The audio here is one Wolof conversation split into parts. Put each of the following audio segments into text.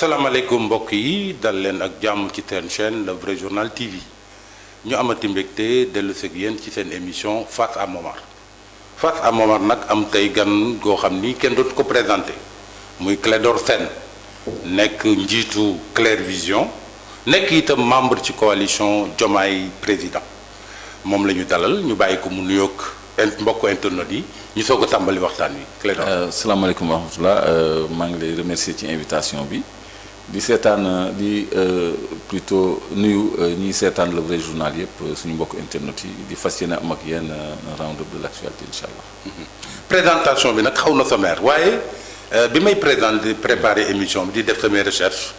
asalaamaaleykum mbokk yi dal leen ak jàmm ci seen chaîne Le Vrai Journal TV ñu amati mbégte dellu si ak yéen ci seen émission Face à Momar Face à Momar nag am tey gan goo xam ni kenn dootu ko présenté muy Clédor Sène nekk njiitu Clair Vision nekk itam membre ci coalition Diomaye Président moom la ñu dalal ñu bàyyi ko mu nuyoog mbokku internet yi ñu soog a tàmbali waxtaan wi Clédor. salaamaaleykum wa rahmatulah maa ngi lay remercier ci invitation bi di seetaan di plutôt nuyu ñiy seetaan Le Vrai Journal yëpp suñu mbokku internet yi di fas yéene am ak yéen un round-up de l'actualité incha allah. présentation bi nag xaw na sommaire waaye bi may préparer émission bi di def samay recherche.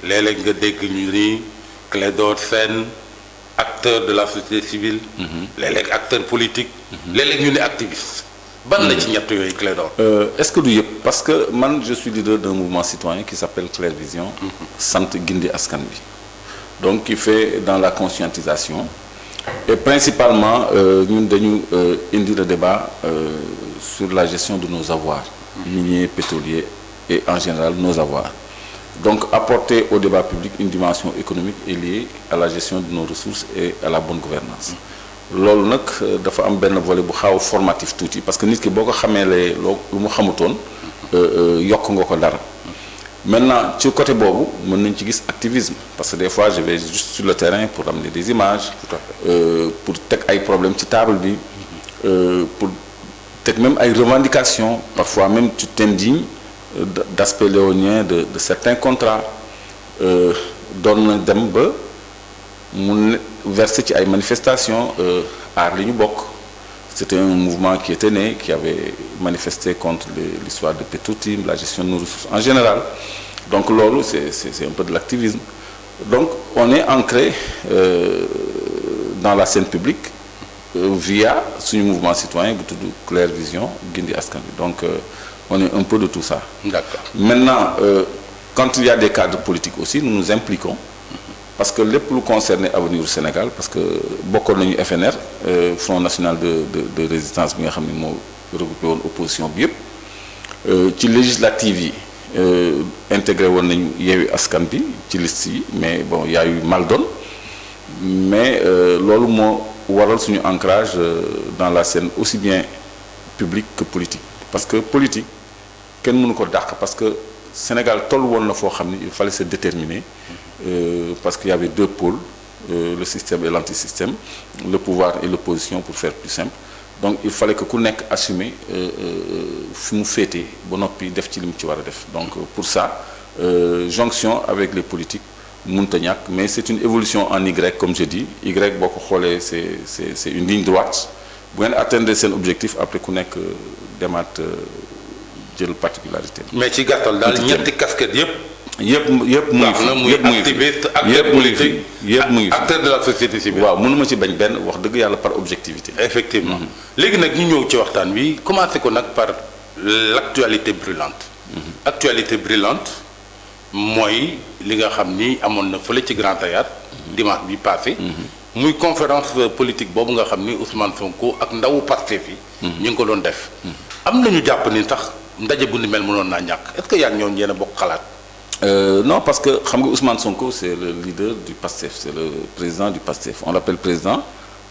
léeg-léeg nga dégg ñu ni Clédor Sène acteur de la société civile. léeg-léeg acteur politique. léeg-léeg ñu ne activiste. ban la ci ñett yooyu Clédor. est-ce que du yëpp parce que man je suis leader d'un mouvement citoyen qui s'appelle Clair Vision. sant gindi askan bi. donc qui fait dans la conscientisation. et principalement ñun dañu indi le débat sur la gestion de nos avoirs. miniers, pétroliers et en général nos avoirs. Donc apporter au débat public une dimension économique est liée à la gestion de nos ressources et à la bonne gouvernance loolu nag dafa am benn volet bu xaw formatif tuuti parce que nit ki boo ko xameelee lu mu xamutoon yokk nga ko dara maintenant ci côté boobu mën nañ ci gis activisme parce que des fois je vais juste sur le terrain pour amener des images pour teg ay problèmes ci table bi pour teg même ay revendications parfois même tu t'indignes d'aspect léonien de certains contrats doon na dem ba mu verser ci ay manifestations aar li ñu bokk c'était un mouvement qui était né qui avait manifesté contre l'histoire de Petro-Tim la gestion de nos ressources en général donc loolu c'est un peu de l'activisme donc on est ancré dans la scène publique via suñu mouvement citoyen bu tudd Clair Vision gindi askan bi donc on est un peu de tout ça. D'accord. Maintenant quand il y a des cadres politiques aussi nous nous impliquons parce que lépp lu concerné avenir du Sénégal parce que bokkoon nañu FNR Front National de Résistance bi nga xam ne moo regroupé woon opposition bi yëpp ci législative yi intégré woon nañu Yewwi Askan bi ci liste yi mais bon il y a eu mal donné mais loolu moo waral suñu ancrage dans la scène aussi bien publique que politique parce que politique kenn mënu ko dàq parce que Sénégal toll woon na foo xam ne il fallait se déterminer parce qu'il y avait deux pôles le système et l'antisystème le pouvoir et l'opposition pour faire plus simple donc il fallait que ku nekk assumer fi mu féete ba noppi def ci li mu ci war a def donc pour ça jonction avec les politiques mënta ñàkk mais c'est une évolution en Y comme je dis Y boo ko xoolee c'est une ligne droite bu ngeen atteindre seen objectif après ku nekk demaat jël particularité. mais ci gàttal daal ñetti casquette yëpp mu ngi fi activiste acteur politique yëpp mu ngi fi acteur de la société civile. waaw mënuma ci bañ benn wax dëgg yàlla par objectivité. effectivement léegi nag ñu ñëw ci waxtaan wi commencé ko nag par l'actualité brûlante. actualité brûlante mooy li nga xam ni amoon na fële ci Grand Théâtre dimanche bi passé. muy conférence politique boobu nga xam ni Ousmane Sonko ak ndawu Pastef yi. ñu ngi ko doon def. am nañu jàpp ni sax ndaje bu ni mel mënoon naa ñàkk est-ce que yaa ngi ñëw yéen a bokk xalaat. Non parce que xam nga Ousmane Sonko c'est le leader du PASTEF c'est le président du PASTEF on l'appelle président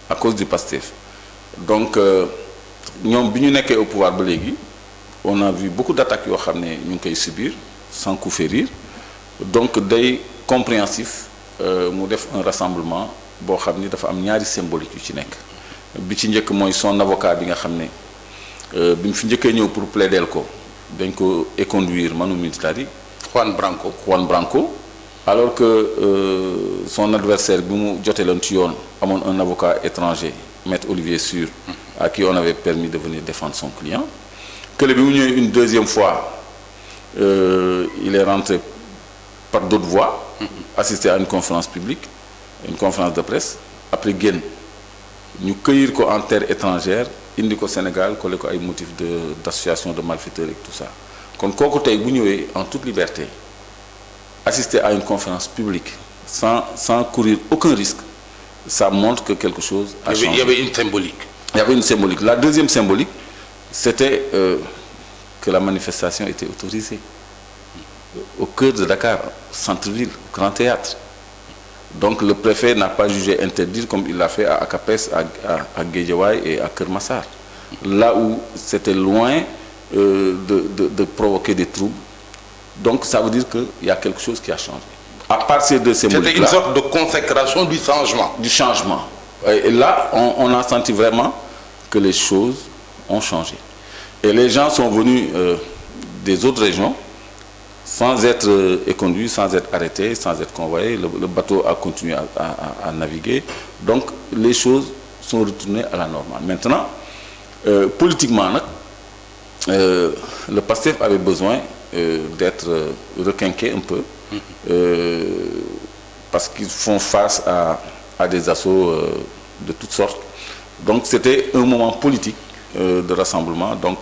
à cause du PASTEF donc ñoom bi ñu nekkee au pouvoir ba léegi on a vu beaucoup d'attaques yoo xam ne ñu ngi koy subir sans coup férir donc day compréhensif mu def un rassemblement boo xam ni dafa am ñaari symbolique yu ci nekk bi ci njëkk mooy son avocat bi nga xam ne bi mu fi njëkkee ñëw pour plaider ko dañ ko éconduire manu militari Juan Branco alors que son adversaire bi mu jotee loon ci yoon amoon un avocat étranger maître Olivier Sur à qui on avait permis de venir défendre son client que bi mu ñëwee une deuxième fois il est rentré par d'autres voies assister à une conférence publique une conférence de presse après génn ñu cueillir ko en terre étrangère indi ko Sénégal collé ko ay motifs d'association de malfaiteurs et tout ça kon kooku tey bu ñëwee en toute liberté assister à une conférence publique sans courir aucun risque ça montre que quelque chose a changé. Il y avait une symbolique. Il y avait une symbolique. La deuxième symbolique c'était que la manifestation était autorisée au cœur de Dakar, centre-ville, grand théâtre. Donc le préfet n'a pas jugé interdire comme il l'a fait à Akapes, à Guédiawaye et à Keur Massar. Là où c'était loin de provoquer des troubles. Donc ça veut dire qu'il y a quelque chose qui a changé. À partir de ces c'était une sorte de consécration du changement. Du changement. Et là, on a senti vraiment que les choses ont changé. Et les gens sont venus des autres régions sans être éconduits, sans être arrêtés, sans être convoyés. Le bateau a continué à naviguer. Donc les choses sont retournées à la normale. Maintenant, politiquement, le PASTEF avait besoin d'être requinqué un peu parce qu'ils font face à des assauts de toutes sortes. Donc c'était un moment politique de rassemblement. Donc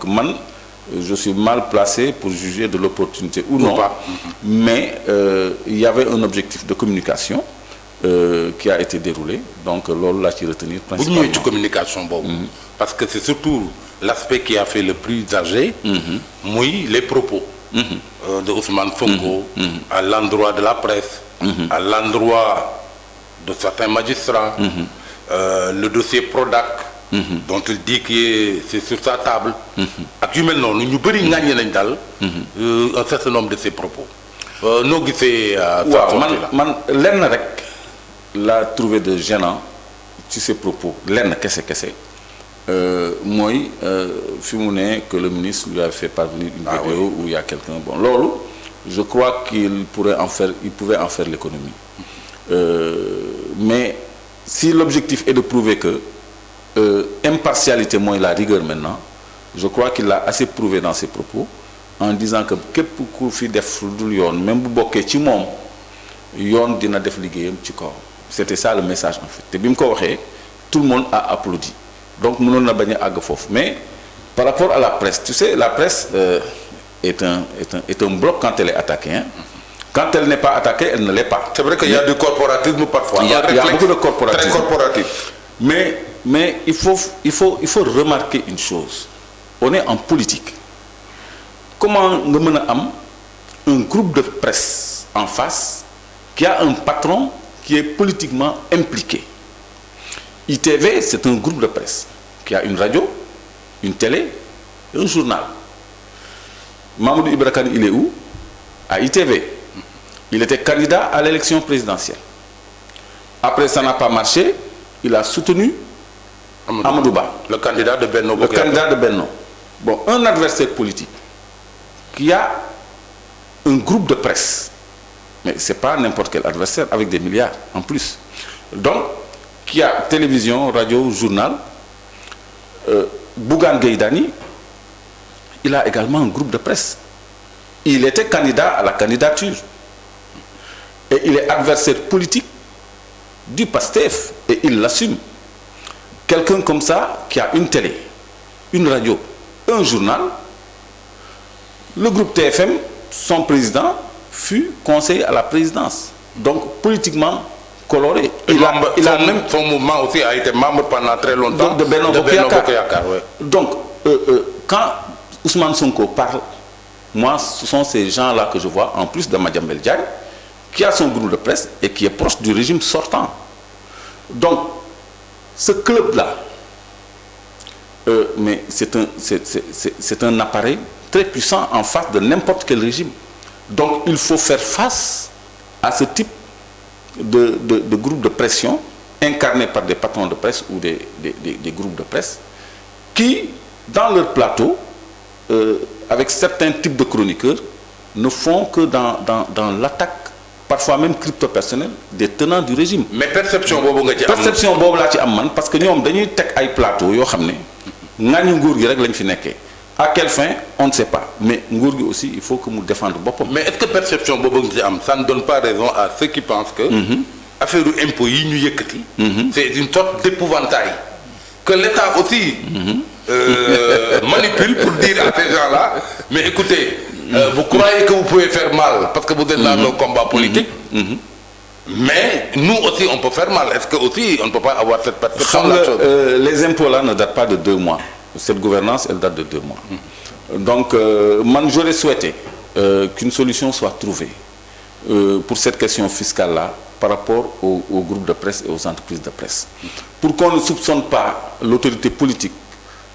je suis mal placé pour juger de l'opportunité ou non, mais il y avait un objectif de communication qui a été déroulé. Donc loolu laa ci retenir principalement. Bu ñëwee ci communication boobu. Parce que c'est surtout l'aspect qui a fait le plus âgé, muy les propos de Ousmane Sonko à l'endroit de la presse, à l'endroit de certains magistrats, le dossier Prodac, dont il dit que c'est sur sa table. Ak yu mel noonu ñu bëri ŋàññi nañ daal un certain nombre de ses propos. Noo gisee waaw man lenn rek laa trouvé de gênant ci ses propos lenn kese mooy fi mu ne que le ministre lui a fait parvenir une vidéo où il y a quelqu'un bon loolu je crois il pouvait en faire l'économie mais si l'objectif est de prouver que impartialité mooy la rigueur maintenant je crois qu'il l'a assez prouvé dans ses propos en disant que képp ku fi def lu dul yoon même bu bokkee ci moom yoon dina def liggéeyam ci kaw c'était ça le message en fait te bi mu ko waxee tout le monde a applaudi donc mënoon na bañ a àgg foofu mais par rapport à la presse tu sais la presse est un bloc quand elle est attaquée hein. Quand elle n'est pas attaquée elle ne l'est pas. C'est vrai qu'il y a du corporatisme parfois. Il y a beaucoup de corporatisme très corporatif. Mais il faut remarquer une chose on est en politique comment nga mën a am un groupe de presse en face qui a un patron qui est politiquement impliqué. ITV c'est un groupe de presse qui a une radio, une télé et un journal. Mamadou Ibra Kane il est où? À ITV. Il était candidat à l'élection présidentielle. Après ça n'a pas marché, il a soutenu Amadou Ba, le candidat de Benno. Le candidat de Benno. Bon, un adversaire politique qui a un groupe de presse, mais c'est pas n'importe quel adversaire avec des milliards en plus. Donc, qui a télévision, radio, journal, Bougane Gueye Dany, il a également un groupe de presse. Il était candidat à la candidature. Et il est adversaire politique du PASTEF et il l'assume. Quelqu'un comme ça qui a une télé, une radio, un journal, le groupe TFM, son président fut conseiller à la présidence. Donc politiquement coloré. Il a même son mouvement aussi a été membre pendant très longtemps de Benno Bokk Yakaar. Ouais. Donc quand Ousmane Sonko parle, moi ce sont ces gens-là que je vois en plus de Madiambel Diagne qui a son groupe de presse et qui est proche du régime sortant. Donc ce club-là, mais c'est un appareil très puissant en face de n'importe quel régime. Donc il faut faire face à ce type de groupe de pression incarné par des patrons de presse ou des groupes de presse qui, dans leur plateau, avec certains types de chroniqueurs, ne font que dans l'attaque parfois même crypto-personnelle des tenants du régime. Mais perception boobu nga ci am perception boobu laa ci am man parce que ñoom dañuy teg ay plateau yoo xam ne ŋàññi nguur gi rek lañ fi nekkee. À quelle fin on ne sait pas mais nguur gi aussi il faut que mu défendre boppam. Mais est-ce que perception boobu nga ci am ça ne donne pas raison à ceux qui pensent que. affaire impôt yi ñu yëkkati. c'est une sorte d'épouvantail que l'État aussi. manipule pour dire à ces gens-là mais écoutez. Vous croyez que vous pouvez faire mal parce que vous êtes dans un combat politique. Mais nous aussi on peut faire mal. Est-ce que aussi on ne peut pas avoir cette perception de la chose? Les impôts là ne datent pas de 2 mois. Cette gouvernance elle date de 2 mois. Donc man j'aurais souhaité qu'une solution soit trouvée pour cette question fiscale-là par rapport aux groupes de presse et aux entreprises de presse. Pour qu'on ne soupçonne pas l'autorité politique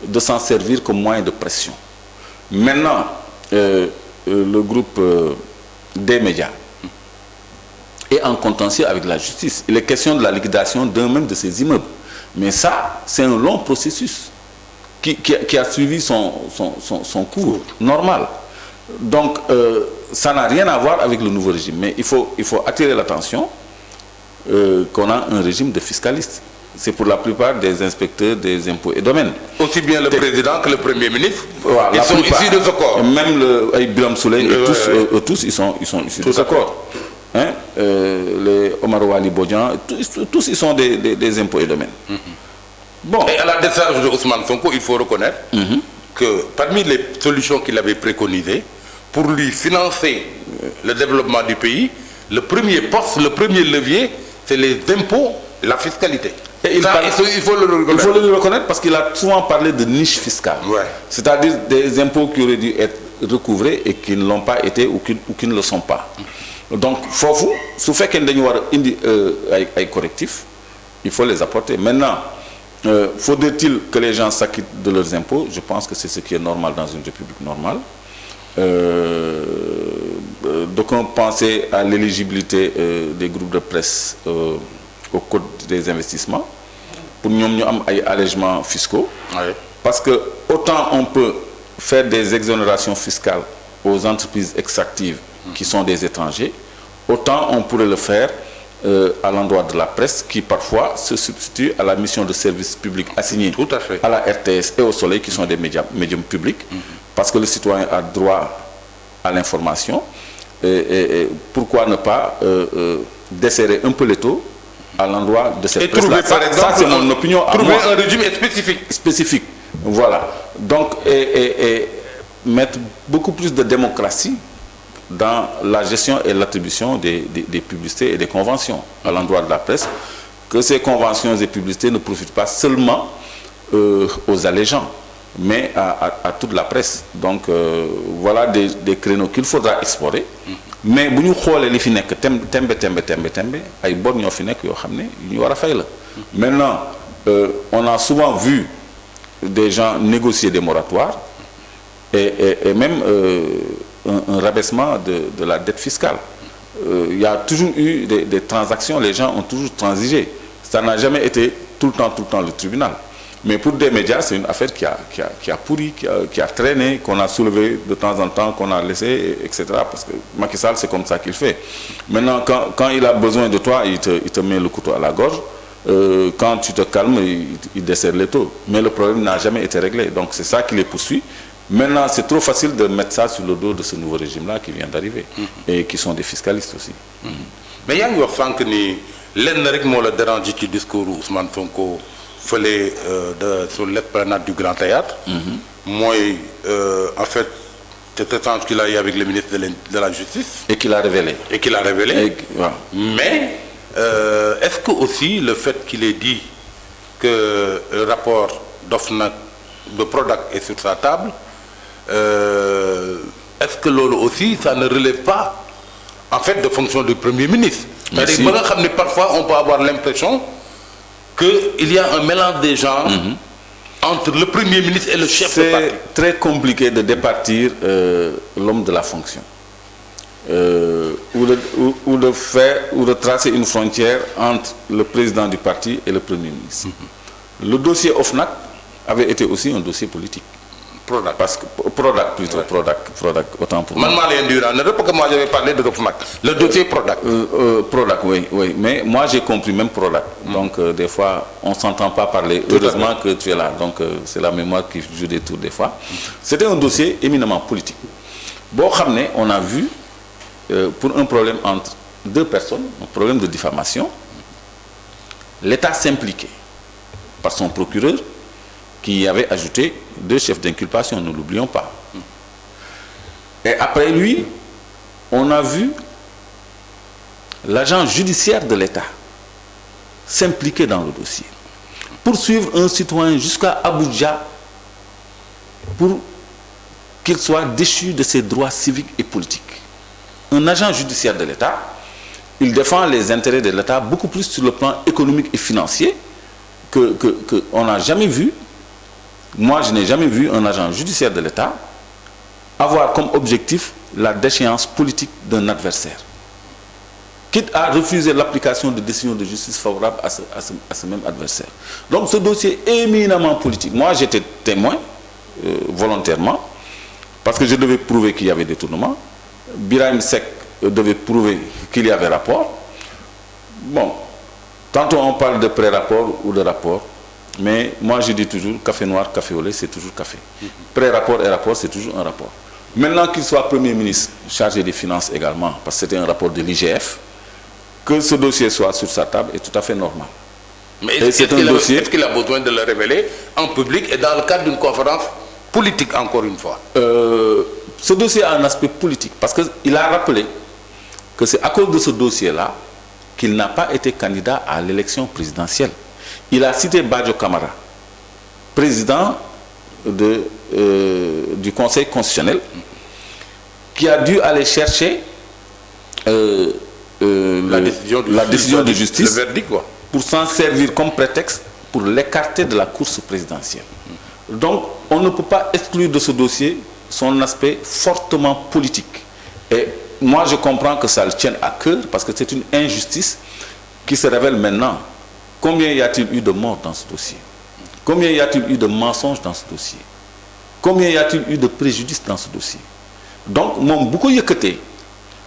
de s'en servir comme moyen de pression. Maintenant, le groupe des médias est en contentieux avec la justice. Il est question de la liquidation d'un même de ces immeubles. Mais ça, c'est un long processus qui a suivi son cours normal. Donc, ça n'a rien à voir avec le nouveau régime. Mais il faut attirer l'attention qu'on a un régime de fiscalistes. C'est pour la plupart des inspecteurs des impôts et domaines. Aussi bien le président que le premier ministre, voilà, ils sont issus de ce corps. Même Biram Souley, tous ils sont issus de ce corps. Hein? Les Omar Wali Bodian, tous ils sont des impôts et domaines. Bon. Et à la décharge de Ousmane Sonko, il faut reconnaître que parmi les solutions qu'il avait préconisées pour lui financer le développement du pays, le premier poste, le premier levier, c'est les impôts, la fiscalité. Et il faut le reconnaître parce qu'il a souvent parlé de niche fiscale. Ouais. C'est-à-dire des impôts qui auraient dû être recouvrés et qui ne l'ont pas été ou qui ne le sont pas. Donc, su fekkee dañu war a indi ay correctifs, il faut les apporter. Maintenant, faudrait-il que les gens s'acquittent de leurs impôts? Je pense que c'est ce qui est normal dans une république normale. Donc on pensait à l'éligibilité des groupes de presse au code des investissements pour nous am ay allègements fiscaux. Ouais. Parce que autant on peut faire des exonérations fiscales aux entreprises extractives qui sont des étrangers, autant on pourrait le faire à l'endroit de la presse qui parfois se substitue à la mission de service public assignée à la RTS et au Soleil qui sont des médiums publics, parce que le citoyen a droit à l'information et pourquoi ne pas desserrer un peu les taux à l'endroit de cette presse-là. Par exemple, c'est mon opinion. Trouver un régime spécifique. Voilà. Donc, et mettre beaucoup plus de démocratie dans la gestion et l'attribution des publicités et des conventions à l'endroit de la presse, que ces conventions et publicités ne profitent pas seulement aux allégeants, mais à toute la presse. Donc, voilà des créneaux qu'il faudra explorer. Mais si nous regardons les fi nek tembe ay bor ñoo fi nek yo xamné ñu wara fay la. Maintenant on a souvent vu des gens négocier des moratoires et même un rabaissement de la dette fiscale. Il y a toujours eu des transactions, les gens ont toujours transigé. Ça n'a jamais été tout le temps le tribunal. Mais pour des médias, c'est une affaire qui a pourri, qui a traîné, qu'on a soulevé de temps en temps, qu'on a laissé, etc. Parce que Macky Sall, c'est comme ça qu'il fait. Maintenant, quand il a besoin de toi, il te met le couteau à la gorge. Quand tu te calmes, il desserre les taux. Mais le problème n'a jamais été réglé. Donc c'est ça qui les poursuit. Maintenant, c'est trop facile de mettre ça sur le dos de ce nouveau régime-là qui vient d'arriver. Et qui sont des fiscalistes aussi. Mais il y a un point que le dérange du discours Ousmane Sonko sur l'esplanade du Grand Théâtre. Moi, en fait, c'est étrange qu'il a eu avec le ministre de la Justice. Et qu'il a révélé. Mais, est-ce que aussi le fait qu'il ait dit que le rapport d'OFNAC de Prodac est sur sa table, est-ce que l'autre aussi, ça ne relève pas en fait de fonction du Premier ministre? Parfois, on peut avoir l'impression qu'il y a un mélange des genres entre le Premier ministre et le chef de parti. C'est très compliqué de départir l'homme de la fonction. Ou de tracer une frontière entre le président du parti et le Premier ministre. Le dossier OFNAC avait été aussi un dossier politique. Prodac. Parce que Prodac plutôt, Prodac, autant pour moi. Parce que moi j'avais parlé de OFNAC. Le dossier Prodac. Prodac, oui. Mais moi j'ai compris même Prodac. Donc des fois on ne s'entend pas parler. Heureusement que tu es là. Donc c'est la mémoire qui joue des tours des fois. C'était un dossier éminemment politique. Bon, on a vu pour un problème entre deux personnes, un problème de diffamation, l'État s'impliquait par son procureur qui avait ajouté 2 chefs d'inculpation, ne l'oublions pas. Et après lui, on a vu l'agent judiciaire de l'État s'impliquer dans le dossier, poursuivre un citoyen jusqu'à Abuja pour qu'il soit déchu de ses droits civiques et politiques. Un agent judiciaire de l'État, il défend les intérêts de l'État beaucoup plus sur le plan économique et financier que on n'a jamais vu. Moi, je n'ai jamais vu un agent judiciaire de l'État avoir comme objectif la déchéance politique d'un adversaire, quitte à refuser l'application de décisions de justice favorables à ce même adversaire. Donc ce dossier est éminemment politique. Moi, j'étais témoin volontairement, parce que je devais prouver qu'il y avait détournement. Birahim Seck devait prouver qu'il y avait rapport. Bon, tantôt on parle de pré-rapport ou de rapport, mais moi je dis toujours café noir, café au lait, c'est toujours café. Pré-rapport et rapport, c'est toujours un rapport. Maintenant qu'il soit Premier ministre chargé des Finances également, parce que c'était un rapport de l'IGF, que ce dossier soit sur sa table est tout à fait normal. Mais est-ce qu'il a besoin de le révéler en public et dans le cadre d'une conférence politique, encore une fois? Ce dossier a un aspect politique, parce qu'il a rappelé que c'est à cause de ce dossier-là qu'il n'a pas été candidat à l'élection présidentielle. Il a cité Badio Camara, président du Conseil constitutionnel, qui a dû aller chercher la décision de justice, le verdict, quoi, pour s'en servir comme prétexte pour l'écarter de la course présidentielle. Donc, on ne peut pas exclure de ce dossier son aspect fortement politique. Et moi, je comprends que ça le tienne à cœur, parce que c'est une injustice qui se révèle maintenant. Combien y a-t-il eu de morts dans ce dossier? Combien y a-t-il eu de mensonges dans ce dossier? Combien y a-t-il eu de préjudices dans ce dossier? Donc, mon beaucoup yëkkatee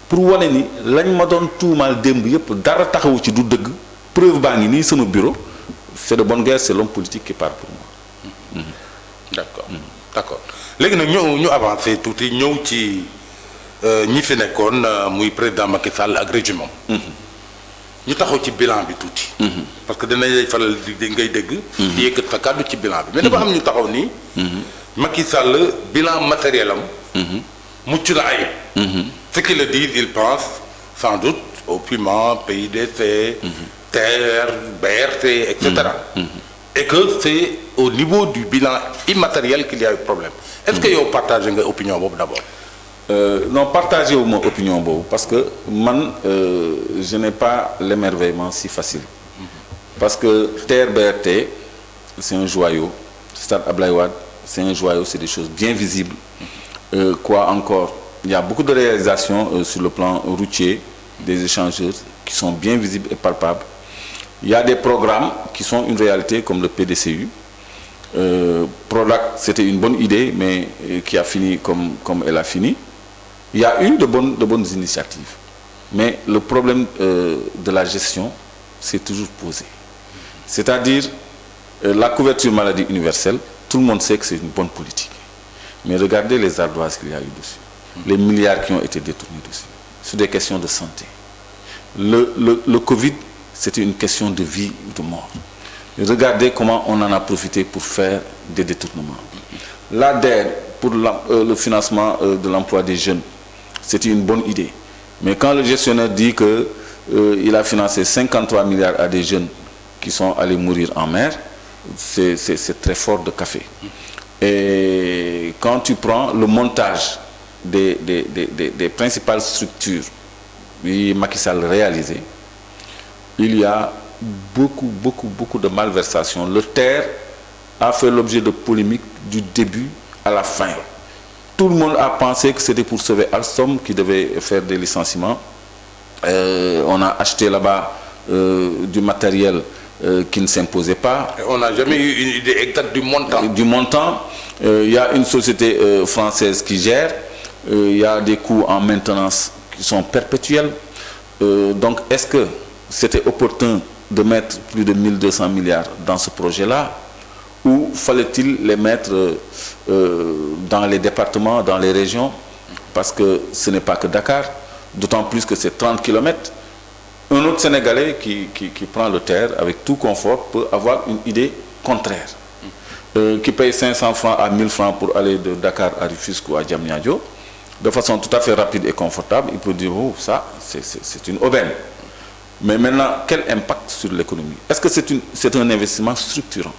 pour wane ni lañ ma doon tuumaal démb yëpp dara taxawu ci du dëgg, preuve baa ngi nii sama bureau, c'est de bonne guerre, c'est l'homme politique qui parle pour moi. D'accord, d'accord. Léegi nag ñu avancé tuuti ñëw ci ñi fi nekkoon muy président Macky Sall ak régime am. ñu taxaw ci bilan bi tuuti. parce que dinañ lay faral di ngay dégg. di yëkkat sa kàddu ci bilan bi. mais dafa am ñu taxaw nii. Macky Sall bilan matériel am. mucc na ayib. ce qu'il le dit, il pense sans doute au piment, PIDC, TER, BRT, etc. Et que c'est au niveau du bilan immatériel qu'il y a eu problème. Est-ce que vous partagez votre opinion d'abord? Non, partagez mon opinion parce que man, je n'ai pas l'émerveillement si facile. Parce que TER, BRT, c'est un joyau. Stade Abdoulaye Wade, c'est un joyau, c'est des choses bien visibles. Quoi encore? Il y a beaucoup de réalisations sur le plan routier, des échangeurs qui sont bien visibles et palpables. Il y a des programmes qui sont une réalité comme le PDCU. Prolac, c'était une bonne idée, mais qui a fini comme elle a fini. Il y a eu de bonnes initiatives. Mais le problème de la gestion s'est toujours posé. C'est-à-dire, la couverture maladie universelle, tout le monde sait que c'est une bonne politique. Mais regardez les ardoises qu'il y a eu dessus. Les milliards qui ont été détournés dessus. C'est des questions de santé. Le Covid, c'était une question de vie ou de mort. Et regardez comment on en a profité pour faire des détournements. L'ADER, pour le financement de l'emploi des jeunes, c'était une bonne idée. Mais quand le gestionnaire dit qu'il a financé 53 milliards à des jeunes qui sont allés mourir en mer, c'est très fort de café. Et quand tu prends le montage des principales structures que Macky Sall réalisé, il y a beaucoup de malversations. Le TER a fait l'objet de polémiques du début à la fin. Tout le monde a pensé que c'était pour sauver Alstom qui devait faire des licenciements. On a acheté là-bas du matériel qui ne s'imposait pas. Et on n'a jamais eu une idée exacte du montant. Du montant. Il y a une société française qui gère. Il y a des coûts en maintenance qui sont perpétuels. Donc, est-ce que c'était opportun de mettre plus de 1200 milliards dans ce projet-là, ou fallait-il les mettre dans les départements, dans les régions, parce que ce n'est pas que Dakar, d'autant plus que c'est 30 km. Un autre Sénégalais qui prend le TER avec tout confort peut avoir une idée contraire. Qui paye 500 francs à 1000 francs pour aller de Dakar à Rufisque ou à Diamniadio, de façon tout à fait rapide et confortable, il peut dire, oh, ça, c'est une aubaine. Mais maintenant, quel impact sur l'économie? Est-ce que c'est un investissement structurant?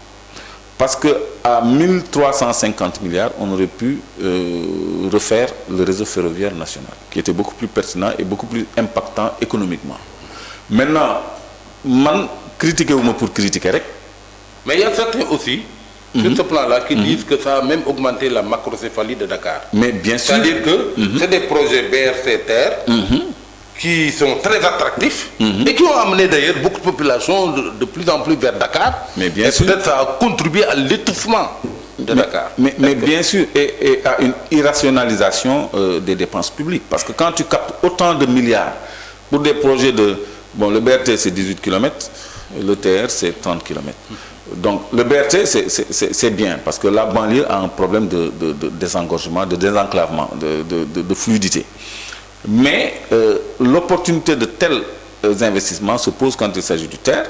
Parce que à 1350 milliards, on aurait pu refaire le réseau ferroviaire national, qui était beaucoup plus pertinent et beaucoup plus impactant économiquement. Maintenant, man critiquer ou pour critiquer rek. Mais il y a certains aussi, sur ce plan-là, qui disent que ça a même augmenté la macrocéphalie de Dakar. Mais bien sûr. C'est-à-dire que c'est des projets BRT Terre qui sont très attractifs et qui ont amené d'ailleurs beaucoup de populations de plus en plus vers Dakar. Mais bien sûr. Peut-être ça a contribué à l'étouffement de Dakar. Mais bien sûr, et à une irrationalisation des dépenses publiques. Parce que quand tu captes autant de milliards pour des projets de... Bon, le BRT, c'est 18 km, le TR, c'est 30 km. Donc, le BRT, c'est bien, parce que la banlieue a un problème de désengorgement, de désenclavement, de fluidité. Mais l'opportunité de tels investissements se pose quand il s'agit du TER,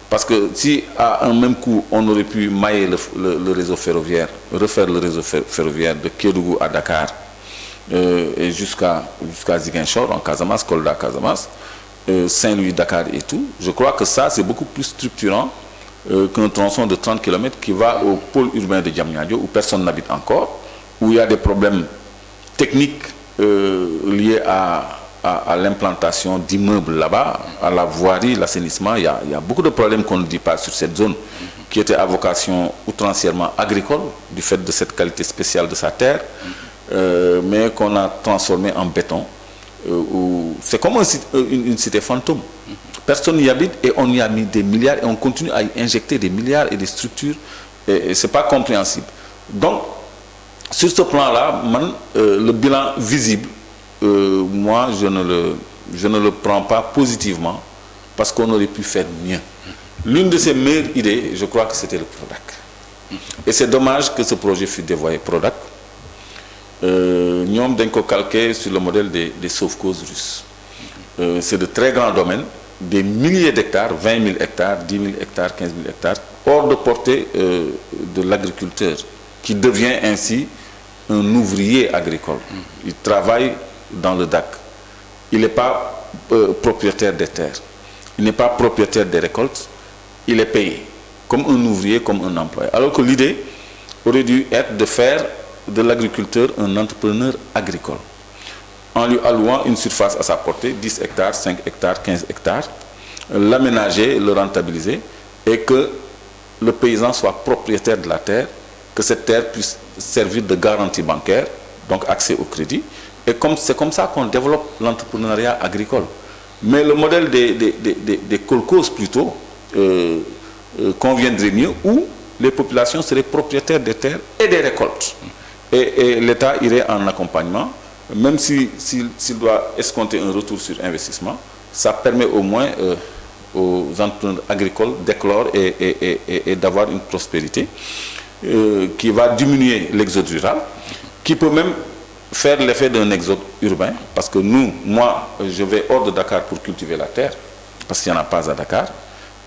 parce que si à un même coup, on aurait pu mailler le réseau ferroviaire, refaire le réseau ferroviaire de Kédougou à Dakar, et jusqu'à Ziguinchor, en Casamance, Kolda, Casamance, Saint-Louis, Dakar et tout, je crois que ça, c'est beaucoup plus structurant qu'un tronçon de 30 km qui va au pôle urbain de Diamniadio, où personne n'habite encore, où il y a des problèmes techniques liés à l'implantation d'immeubles là-bas, à la voirie, l'assainissement. Il y a beaucoup de problèmes qu'on ne dit pas sur cette zone, qui était à vocation outrancièrement agricole, du fait de cette qualité spéciale de sa terre, mais qu'on a transformé en béton. C'est comme une cité fantôme. Personne n'y habite et on y a mis des milliards et on continue à y injecter des milliards et des structures et ce n'est pas compréhensible. Donc, sur ce plan-là, le bilan visible, moi, je ne le prends pas positivement parce qu'on aurait pu faire mieux. L'une de ses meilleures idées, je crois que c'était le Prodac. Et c'est dommage que ce projet fût dévoyé. Prodac, nous avons calqué sur le modèle des sauve-causes russes. C'est de très grands domaines, des milliers d'hectares, 20 000 hectares, 10 000 hectares, 15 000 hectares, hors de portée de l'agriculteur, qui devient ainsi un ouvrier agricole. Il travaille dans le DAC. Il n'est pas propriétaire des terres. Il n'est pas propriétaire des récoltes. Il est payé comme un ouvrier, comme un employé. Alors que l'idée aurait dû être de faire de l'agriculteur un entrepreneur agricole, en lui allouant une surface à sa portée, 10 hectares, 5 hectares, 15 hectares, l'aménager, le rentabiliser, et que le paysan soit propriétaire de la terre, que cette terre puisse servir de garantie bancaire, donc accès au crédit, et c'est comme ça qu'on développe l'entrepreneuriat agricole. Mais le modèle des kolkhozes plutôt conviendrait mieux, où les populations seraient propriétaires des terres et des récoltes. Et l'État irait en accompagnement, même s'il doit escompter un retour sur investissement, ça permet au moins aux entrepreneurs agricoles d'éclore et d'avoir une prospérité qui va diminuer l'exode rural, qui peut même faire l'effet d'un exode urbain, parce que moi, je vais hors de Dakar pour cultiver la terre, parce qu'il n'y en a pas à Dakar,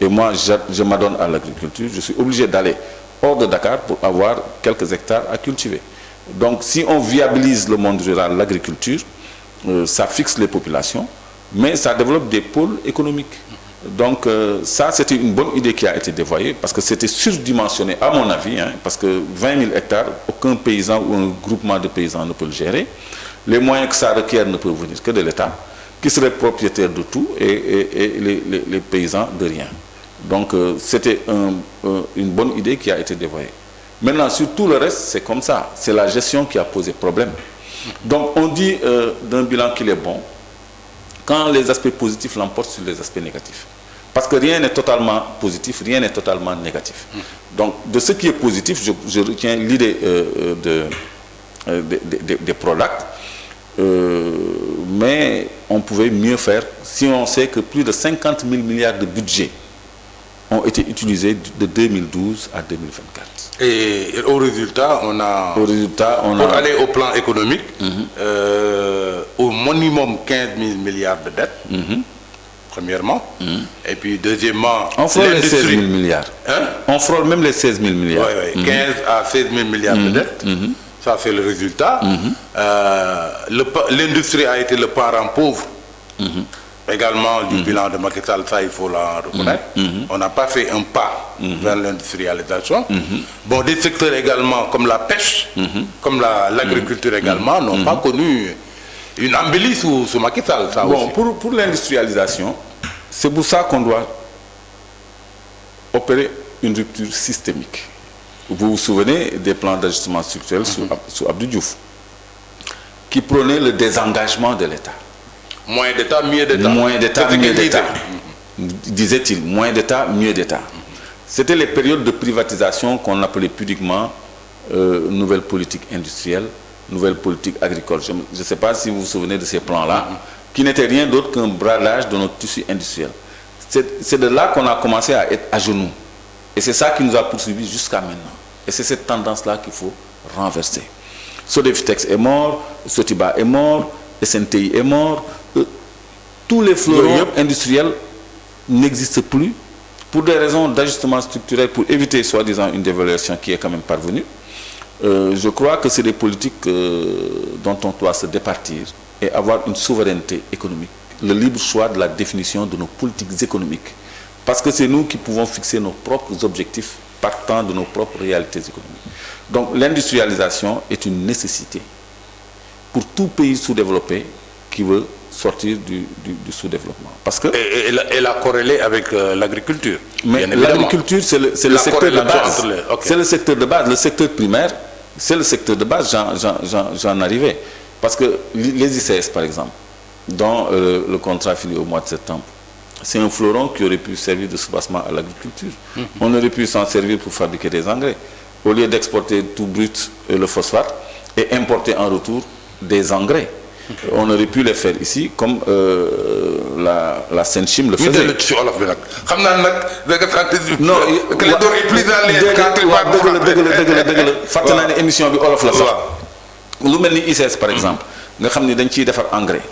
et moi, je m'adonne à l'agriculture, je suis obligé d'aller hors de Dakar pour avoir quelques hectares à cultiver. Donc, si on viabilise le monde rural, l'agriculture, ça fixe les populations, mais ça développe des pôles économiques. Donc, ça, c'était une bonne idée qui a été dévoyée, parce que c'était surdimensionné, à mon avis, parce que 20 000 hectares, aucun paysan ou un groupement de paysans ne peut le gérer. Les moyens que ça requiert ne peuvent venir que de l'État, qui serait propriétaire de tout, et les paysans de rien. Donc, c'était une bonne idée qui a été dévoyée. Maintenant, sur tout le reste, c'est comme ça. C'est la gestion qui a posé problème. Donc, on dit d'un bilan qu'il est bon quand les aspects positifs l'emportent sur les aspects négatifs. Parce que rien n'est totalement positif, rien n'est totalement négatif. Donc, de ce qui est positif, je retiens l'idée des products, mais on pouvait mieux faire si on sait que plus de 50 000 milliards de budget ont été utilisés de 2012 à 2024. Et au résultat, on a... Pour aller au plan économique, au minimum 15 000 milliards de dettes, premièrement. Et puis, deuxièmement... On frôle les 16 000 milliards. On frôle même les 16 000 milliards. Oui, 15 à 16 000 milliards de dettes. Ça, c'est le résultat. L'industrie a été le parent pauvre également du bilan de Macky Sall, ça il faut la reconnaître. On n'a pas fait un pas vers l'industrialisation. Bon, des secteurs également comme la pêche, comme l'agriculture également, n'ont pas connu une embellie sous Macky Sall. Ça bon, aussi. pour l'industrialisation, c'est pour ça qu'on doit opérer une rupture systémique. Vous vous souvenez des plans d'ajustement structurel sous Abdou Diouf, qui prônait le désengagement de l'État. Moins d'État, mieux d'État. Moins d'État, mieux d'État. Disait-il, moins d'État, mieux d'État. C'était les périodes de privatisation qu'on appelait pudiquement nouvelle politique industrielle, nouvelle politique agricole. Je ne sais pas si vous vous souvenez de ces plans-là, qui n'étaient rien d'autre qu'un bradage de notre tissu industriel. C'est de là qu'on a commencé à être à genoux. Et c'est ça qui nous a poursuivis jusqu'à maintenant. Et c'est cette tendance-là qu'il faut renverser. Sodefitex est mort, Sotiba est mort, SNTI est mort. Tous les fleurons industriels n'existent plus pour des raisons d'ajustement structurel, pour éviter soi-disant une dévaluation qui est quand même parvenue. Je crois que c'est des politiques dont on doit se départir et avoir une souveraineté économique, le libre choix de la définition de nos politiques économiques. Parce que c'est nous qui pouvons fixer nos propres objectifs partant de nos propres réalités économiques. Donc l'industrialisation est une nécessité pour tout pays sous-développé qui veut sortir du sous-développement. Parce que et la corréler avec l'agriculture. Mais l'agriculture, c'est le secteur de base. Okay. C'est le secteur de base. Le secteur primaire, c'est le secteur de base. J'en arrivais. Parce que les ICS, par exemple, dont le contrat fini au mois de septembre, c'est un fleuron qui aurait pu servir de soubassement à l'agriculture. On aurait pu s'en servir pour fabriquer des engrais. Au lieu d'exporter tout brut le phosphate et importer en retour des engrais. On aurait pu les faire ici comme la Senchim le faisait. Non, émission bi olof la sax. Lu mel ni ICS par exemple, nga xam ni dañ ciy defar engrais.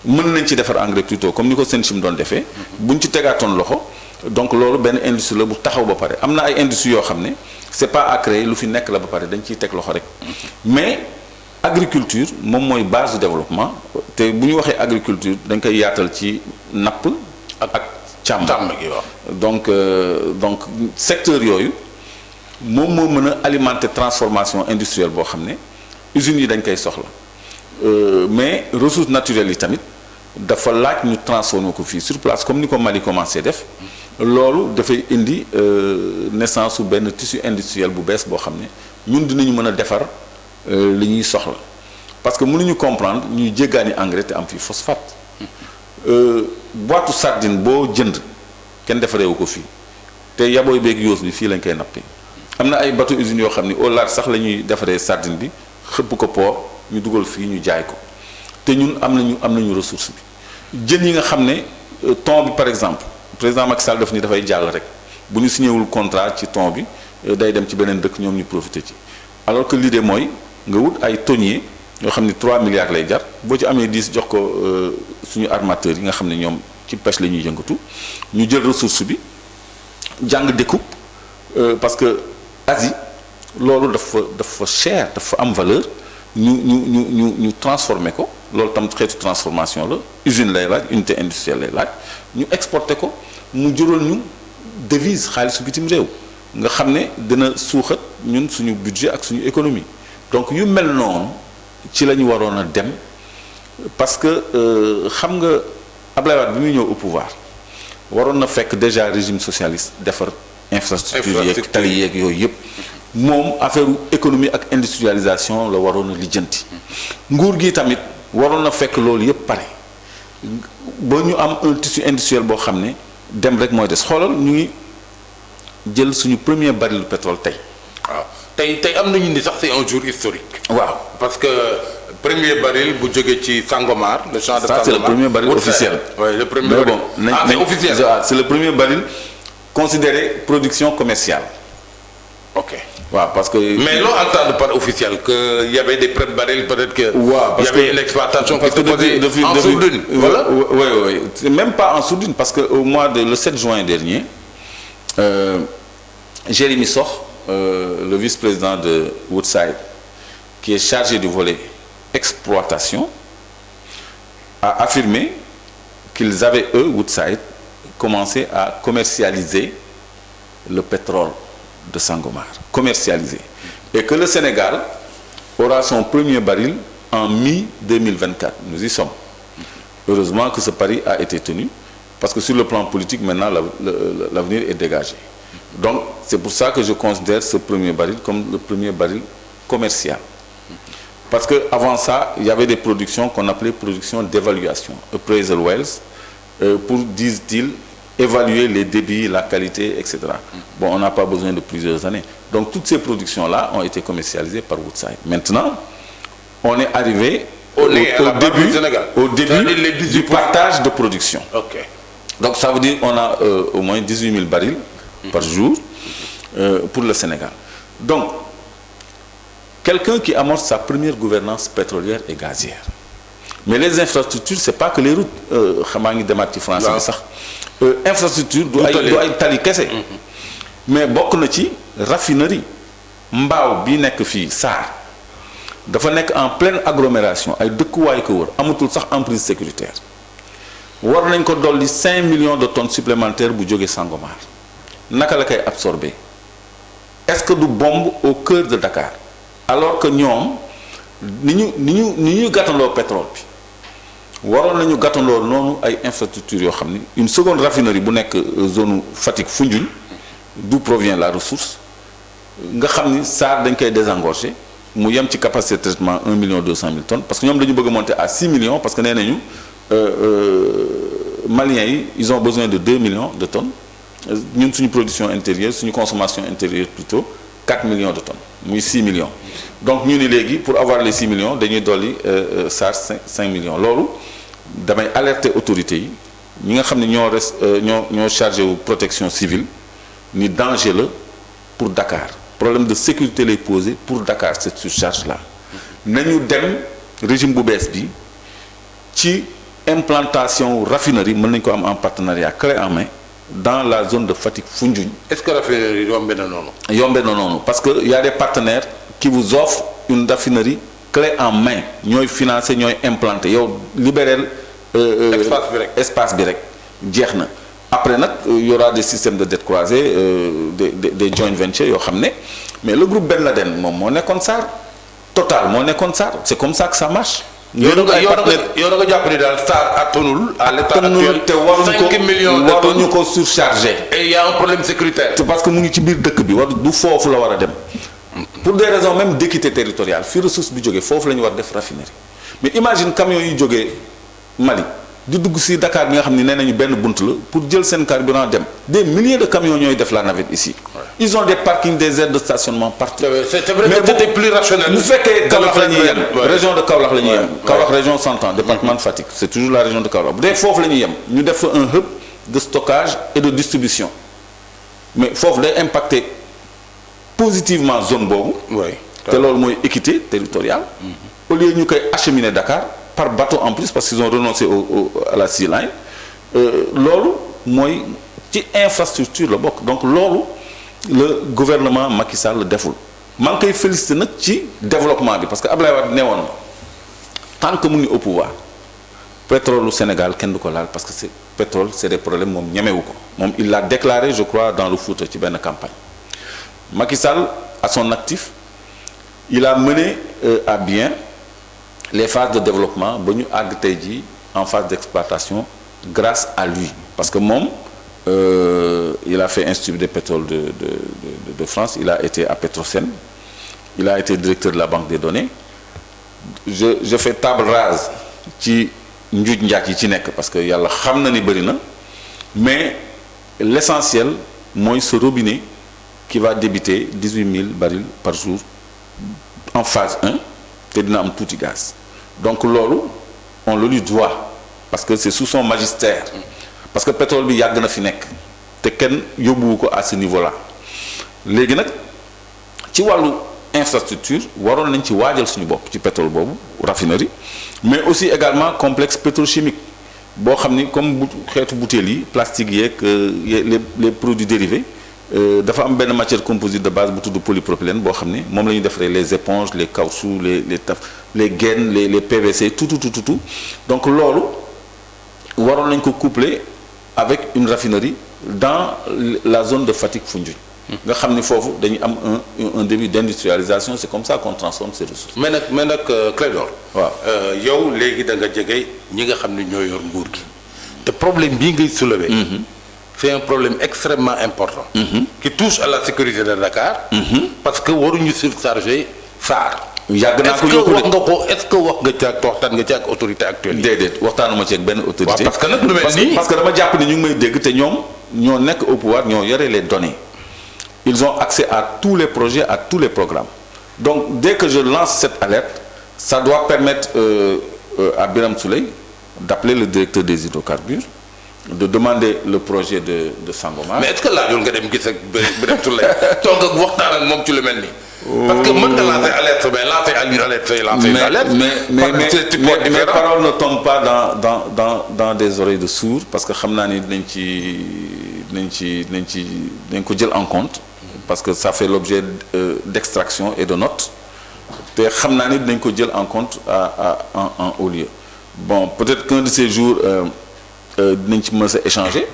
Mën nañ ci defar engrais plutôt comme ni ko Senchim doon defee. Buñ ci tegaatoon loxo, donc loolu benn industrie la bu taxaw ba pare. Am na ay industries yoo xam ne c'est pas à créer, lu fi nekk la ba pare dañ ciy teg loxo rek. Mais agriculture moom mooy base du développement te bu ñu waxee agriculture dañ koy yaatal ci napp ak càmm gi wax donc secteur yooyu moom moo mën a alimenter transformation industrielle boo xam ne usines yi dañ koy soxla mais ressources naturelles yi tamit dafa laaj ñu transformer ko fii sur place comme ni ko Mali commencé def loolu dafay indi naissance su benn tissu industriel bu bees boo xam ne ñun dinañu mën a defar li ñuy soxla parce que mënuñu comprendre ñuy jéggaani engrais te am fii phosphate boîte sardine boo jënd kenn defareewu ko fii te yabooy beeg yoos bi fii lañ koy nappee am na ay bateau usines yoo xam ne au large sax la ñuy defaree sardine bi xëpp ko port ñu dugal fii ñu jaay ko te ñun am nañu ressource bi jën yi nga xam ne thon bi par exemple président Macky Sall daf ni dafay jàll rek bu ñu signéwul contrat ci thon bi day dem ci beneen dëkk ñoom ñu profité ci alors que l'idée mooy nga wut ay thoniers yoo xam ne 3 milliards lay jar boo ci amee 10 jox ko suñu armateurs yi nga xam ne ñoom ci pêche la ñuy yëngatu ñu jël ressource bi jàng découpe parce que Asie loolu dafa cher dafa am valeur ñu transformer ko loolu tam xeetu transformation la usine lay laaj unité industrielle lay laaj ñu exporter ko mu jural ñu devise xaalisu bitim réew nga xam ne dina suuxat ñun suñu budget ak suñu économie donc yu mel noonu ci la ñu waroon a dem parce que xam nga Ablaye Wade bi muy ñëw au pouvoir waroon na fekk déjà régime socialiste defar infrastructure yeeg tali yeeg yooyu yëpp moom affaire économie ak industrialisation la waroon a lijjanti nguur gi tamit waroon na fekk loolu yëpp pare ba ñu am un tissu industriel boo xam ne dem rek mooy des xoolal ñu ngi jël suñu premier baril de pétrole tey. waaw tey am nañu ni sax c'est un jour historique. waaw parce que premier baril bu jógee ci Sangomar. le champ de Sangomar c'est le premier baril officiel. oui le premier baril c'est officiel. C'est le premier baril considéré production commerciale. ok waaw parce que. mais loo entendre par officiel que y avait des barils peut-être que. waaw y avait une exploitation qui se faisait en sourdine. voilà oui c'est même pas en sourdine parce que au mois de le 7 juin dernier Jérémy Sox le vice-président de Woodside qui est chargé du volet exploitation a affirmé qu'ils avaient, eux, Woodside, commencé à commercialiser le pétrole de Sangomar. Commercialiser. Et que le Sénégal aura son premier baril en mi-2024. Nous y sommes. Heureusement que ce pari a été tenu, parce que sur le plan politique, maintenant, l'avenir est dégagé. Donc, c'est pour ça que je considère ce premier baril comme le premier baril commercial. Parce qu'avant ça, il y avait des productions qu'on appelait productions d'évaluation, appraisal wells, pour, disent-ils, évaluer les débits, la qualité, etc. Bon, on n'a pas besoin de plusieurs années. Donc, toutes ces productions-là ont été commercialisées par Woodside. Maintenant, on est arrivé au début du partage de production. Okay. Donc, ça veut dire qu'on a au moins 18 000 barils par jour pour le Sénégal. Donc, quelqu'un qui amorce sa première gouvernance pétrolière et gazière. Mais les infrastructures, ce n'est pas que les routes. Infrastructure doit être tali kese. Mais bokk na ci raffinerie mbaaw bi nekk fii Sarr dafa nekk en pleine agglomération ay dëkkuwaay ko wër amatul sax emprise sécuritaire war nañ ko dolli 5 millions de tonnes supplémentaires bu jóge Sangomar naka la koy absorber est-ce que du bombe au cœur de Dakar alors que ñoom ni ñu gàttandoo pétrole bi waroon nañu gàttandoo noonu ay infrastructures yoo xam ni une seconde raffinerie bu nekk zone Fatick Foundiougne d'où provient la ressource nga xam ni Sarr dañ koy désengorger mu yem ci capacité de traitement 1 200 000 tonnes parce que ñoom dañu bëgg a monter à 6 millions parce que nee nañu Maliens yi ils ont besoin de 2 millions de tonnes ñun suñu production intérieure suñu consommation intérieure plutôt 4 millions de tonnes muy 6 millions donc ñu ni léegi pour avoir les 6 millions dañuy dolli Sarr 5 millions loolu damay alerter autorités yi ñi nga xam ne ñoo chargé wu protection civile ni danger la pour Dakar problème de sécurité lay posé pour Dakar cette surcharge là nañu dem régime bu bees bi ci implantation raffinerie mën nañu ko am en partenariat clé en main dans la zone de Fatick Foundiougne. Est-ce que raffinerie yombe na noonu. yombe na noonu parce que y a des partenaires qui vous offrent une raffinerie clé en main ñooy financer ñooy implanter yow libérer espace bi rek jeex na. Après il y aura des systèmes de dette croisée des joint ventures yoo xam ne mais le groupe Ben Laden moom moo nekkoon Sarr Total moo nekkoon Sarr c'est comme ça que ça marche. yow da nga jàpp ni daal Sarr attanul à l'état actuel te 5 millions de tonnes waruñu ko surchargé. et il y a un problème sécuritaire. c'est parce que mu ngi ci biir dëkk bi war du foofu la war a dem. pour des raisons même d'équité territoriale fi ressource bi jógee foofu la ñu war def raffinerie mais imagine camions yi jógee Mali. di dugg si Dakar bi nga xam ne nee nañu benn bunt la pour jël seen carburant dem des milliers de camions ñooy def la navette ici. Ouais. Ils ont des parkings des aires de stationnement partout. C'est vrai que c'était plus rationnel. bu fekkee Kaolack la ñuy yem région de Kaolack la ñuy yem. Kaolack région 100 département de Fatick c'est toujours la région de Kaolack bu dee foofu la ñuy yem ñu def fa un hub de stockage et de distribution mais foofu day impacter positivement zone boobu. te loolu mooy équité territoriale. au lieu ñu koy acheminer Dakar. par bateau en plus parce qu'ils ont renoncé à la Sea Line loolu mooy ci infrastructure la bokk donc loolu le gouvernement Macky Sall la deful maa ngi koy féliciter nag ci développement bi parce que Ablaye Wade nee woon tant que mu ngi au pouvoir pétrole lu Sénégal kenn du ko laal parce que c'est pétrole c'est des problèmes moom ñemewu ko moom il l'a déclaré je crois dans le Fouta ci benn campagne Macky Sall à son actif il a mené à bien les phases de développement ba ñu àgg tey jii en phase d'exploitation grâce à lui parce que moom il a fait Institut des pétroles de France il a été à Petrosen il a été directeur de la Banque des données je fais table rase ci njuuj njaaj yi ci nekk parce que yàlla xam na ni bëri na mais l'essentiel mooy ce robinet qui va débiter 18 000 barils par jour en phase 1 te dina am tuuti gaz donc loolu on le lui doit parce que c'est sous son magistère parce que pétrole bi yàgg na fi nekk te kenn yóbbuwu ko à ce niveau-là léegi nag ci wàllu infrastructure waroon nañ ci waajal suñu bopp ci pétrole boobu raffinerie mais aussi également complexe pétrochimique boo xam ni comme xeetu butéel yi plastique yeeg les produits dérivés dafa am benn matière composite de base bu tudd polypropylène boo xam ne moom la ñu defaree les éponges les caoutchoucs les gaines les PVC tout donc loolu waroon nañ ko coupler avec une raffinerie dans la zone de Fatick-Foundiougne. nga xam ni foofu dañuy am un début d'industrialisation, c'est comme ça qu'on transforme ces ressources. mais nag Clédor. waaw yow léegi da nga jege ñi nga xam ne ñoo yor nguur gi te problème bii ngay soulever. c'est un problème extrêmement important. qui touche à la sécurité de Dakar. parce que waruñu surcharger SAR. yàgg naa ko est-ce que wax nga ca waxtaan nga ci ak autorité actuelle yi. déedéet waxtaanuma ci ak benn autorité. parce que nag lu mel nii parce que dama jàpp ni ñu ngi may dégg te ñoom ñoo nekk au pouvoir ñoo yore les données. Ils ont accès à tous les projets, à tous les programmes. Donc, dès que je lance cette alerte, ça doit permettre à Birame Souleye d'appeler le directeur des hydrocarbures, de demander le projet de Sangomar. Mais est-ce que là, on a dem gis ak Birame Souleye toog ak waxtaan ak moom ci lu mel nii. Parce que mën nga lancer alerte, mais lancer alerte, lancer une alerte. Mais mes paroles ne tombent pas dans des oreilles de sourds, parce que xam naa ni dañ ko jël en compte. Parce que ça fait l'objet d'extraction et de notes te xam naa ni dinañ ko jël en compte en haut lieu. Bon, peut-être qu'un de ces jours dinañ ci mën a échanger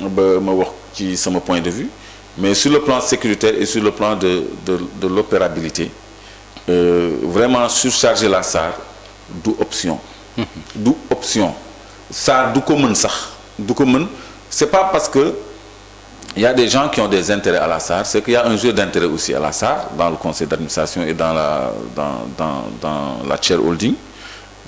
ba ma wax ci sama point de vue, mais sur le plan sécuritaire et sur le plan de l'opérabilité, vraiment surcharger la SAR du option. Du option. SAR du ko mën sax du ko mën. C'est pas parce que il y a des gens qui ont des intérêts à la SAR, c'est qu'il y a un jeu d'intérêt aussi à la SAR, dans le conseil d'administration et dans la chair holding,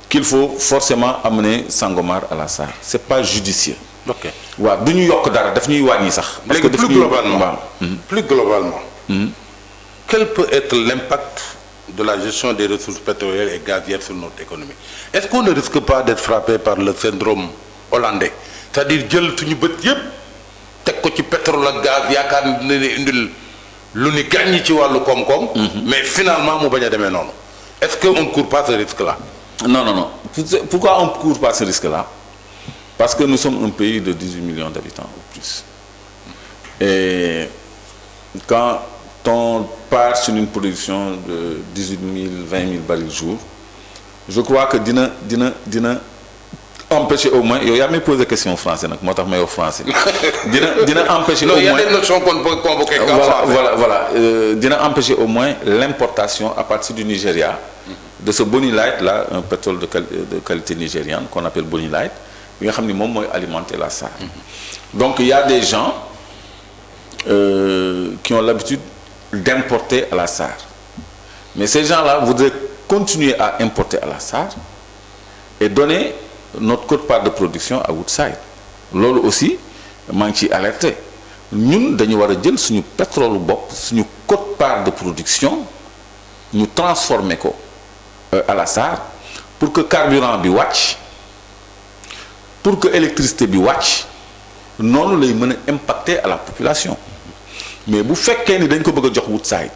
qu'il faut forcément amener Sangomar à la SAR. C'est pas judicieux. Ok. waaw du ñu yokk dara daf ñuy wàññi sax. parce que plus globalement. Quel peut être l'impact de la gestion des ressources pétrolières et gazières sur notre économie? Est-ce qu'on ne risque pas d'être frappé par le syndrome hollandais, c'est-à-dire jël suñu bët yépp teg ko ci pétrole ak gaz yaakaar ni dina leen indil lu ni gàññi ci wàllu koom-koom. mais finalement mu bañ a demee noonu. est-ce que on court pas ce risque-là? Non. Pourquoi on ne court pas ce risque-là? Parce que nous sommes un pays de 18 millions d'habitants ou plus. Et quand on part sur une production de 18 000, 20 000 barils jour, je crois que dina empêcher au moins, il y a même posé des questions en français, donc moi je suis français. Dina empêcher au moins. Il y a des notions qu'on peut convoquer. Voilà. Dina empêcher au moins l'importation à partir du Nigeria de ce Bonny Light là, un pétrole de qualité nigériane qu'on appelle Bonny Light, qui alimenter la SAR. Donc il y a des gens qui ont l'habitude d'importer à la SAR. Mais ces gens-là voudraient continuer à importer à la SAR et donner notre quote-part de production à Woodside. Loolu aussi maa ngi ciy alerté ñun dañu war a jël suñu pétrole bopp suñu quote-part de production ñu transformer ko à la SAR pour que carburant bi wàcc, pour que électricité bi wàcc, noonu lay mën a impacter à la population. Mais bu fekkee ni dañ ko bëgg a jox Woodside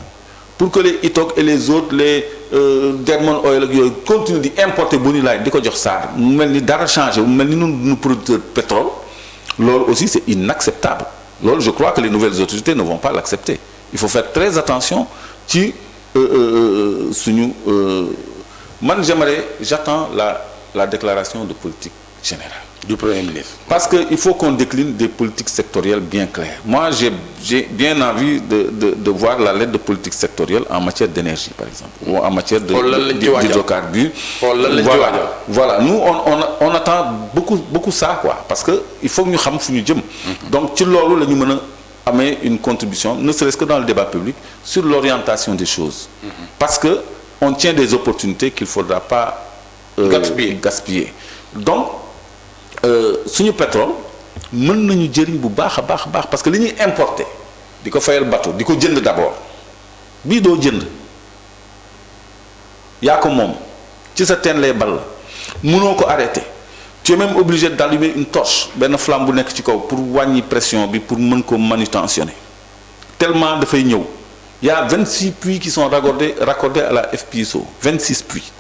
pour que les ITOC et les autres les Diamond Oil ak yooyu continuent di importer Bonny Light di ko jox SAR mu mel ni dara changé mu mel ni nous producteurs de pétrole, loolu aussi c'est inacceptable. Loolu je crois que les nouvelles autorités ne vont pas l'accepter. Il faut faire très attention ci suñu man j'attends la déclaration de politique générale du Premier ministre. Parce qu'il faut qu'on décline des politiques sectorielles bien claires. Moi, j'ai bien envie de voir la lettre de politique sectorielle en matière d'énergie, par exemple, ou en matière d'hydrocarbures. Voilà. Nous, on attend beaucoup ça, quoi. Parce qu'il faut que nous sachions. Donc, tu as une contribution, ne serait-ce que dans le débat public, sur l'orientation des choses. Parce qu'on tient des opportunités qu'il ne faudra pas gaspiller. Donc, suñu pétrole mën nañu jëriñ bu baax parce que li ñuy importer di ko fayal bateau di ko jënd d'abord bii doo jënd yaa ko moom ci sa teen lay ball mënoo ko arrêter, tu es même obligé d'allumer une torche benn flamme bu nekk ci kaw pour wàññi pression bi pour mën ko manutentionner tellement dafay ñëw. Il y a 26 puits qui sont raccordés à la FPSO, 26 puits.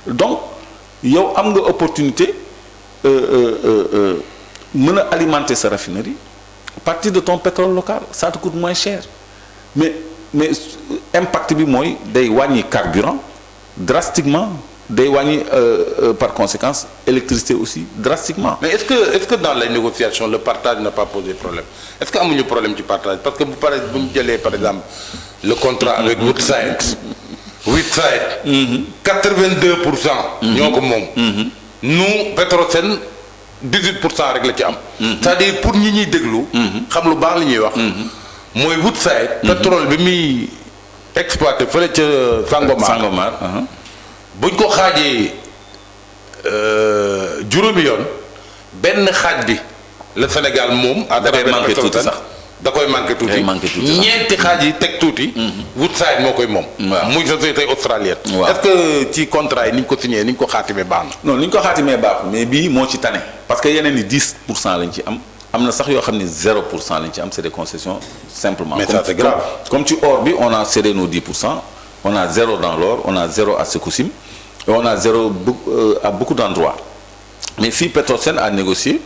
Donc yow am nga opportunité mën a alimenter sa raffinerie à partir de ton pétrole local, ça te coûte moins cher. Mais impact bi mooy day wàññi carburant drastiquement day wàññi par conséquence électricité aussi drastiquement. mais est-ce que dans les négociations le partage n'a pas posé problème est-ce que amuñu problème ci partage parce que bu ñu jëlee par exemple le contrat avec Woodside 82%. ñoo ko moom. nous Petrosen 18% rek la ci am. c'est-à-dire pour ñi ñuy déglu. xam lu baax li ñuy wax. mooy Woodside. pétrole bi muy exploité fële ca Sangomar. buñ ko xaajee juróomi yoon benn xaaj bi le Sénégal moom. da koy manqué tuuti sax da koy manqué tuuti ñeenti xaaj yi teg tuuti. Woodside moo koy moom. muy société australienne. est-ce que ci contrat yi ni ñu ko signé ni ñu ko xaatimee baax na. non ni ñu ko xaatimee baaxul mais bii moo ci tane. parce que yeneen ni 10% lañ ci am na sax yoo xam ni 0% lañ ci am c'est des concessions simplement. mais ça c'est grave comme ci or bi on a cédé nos 10%. on a 0 dans l'or on a 0 à Sococim et on a 0 à beaucoup d'endroits mais fii Petrosen a négocié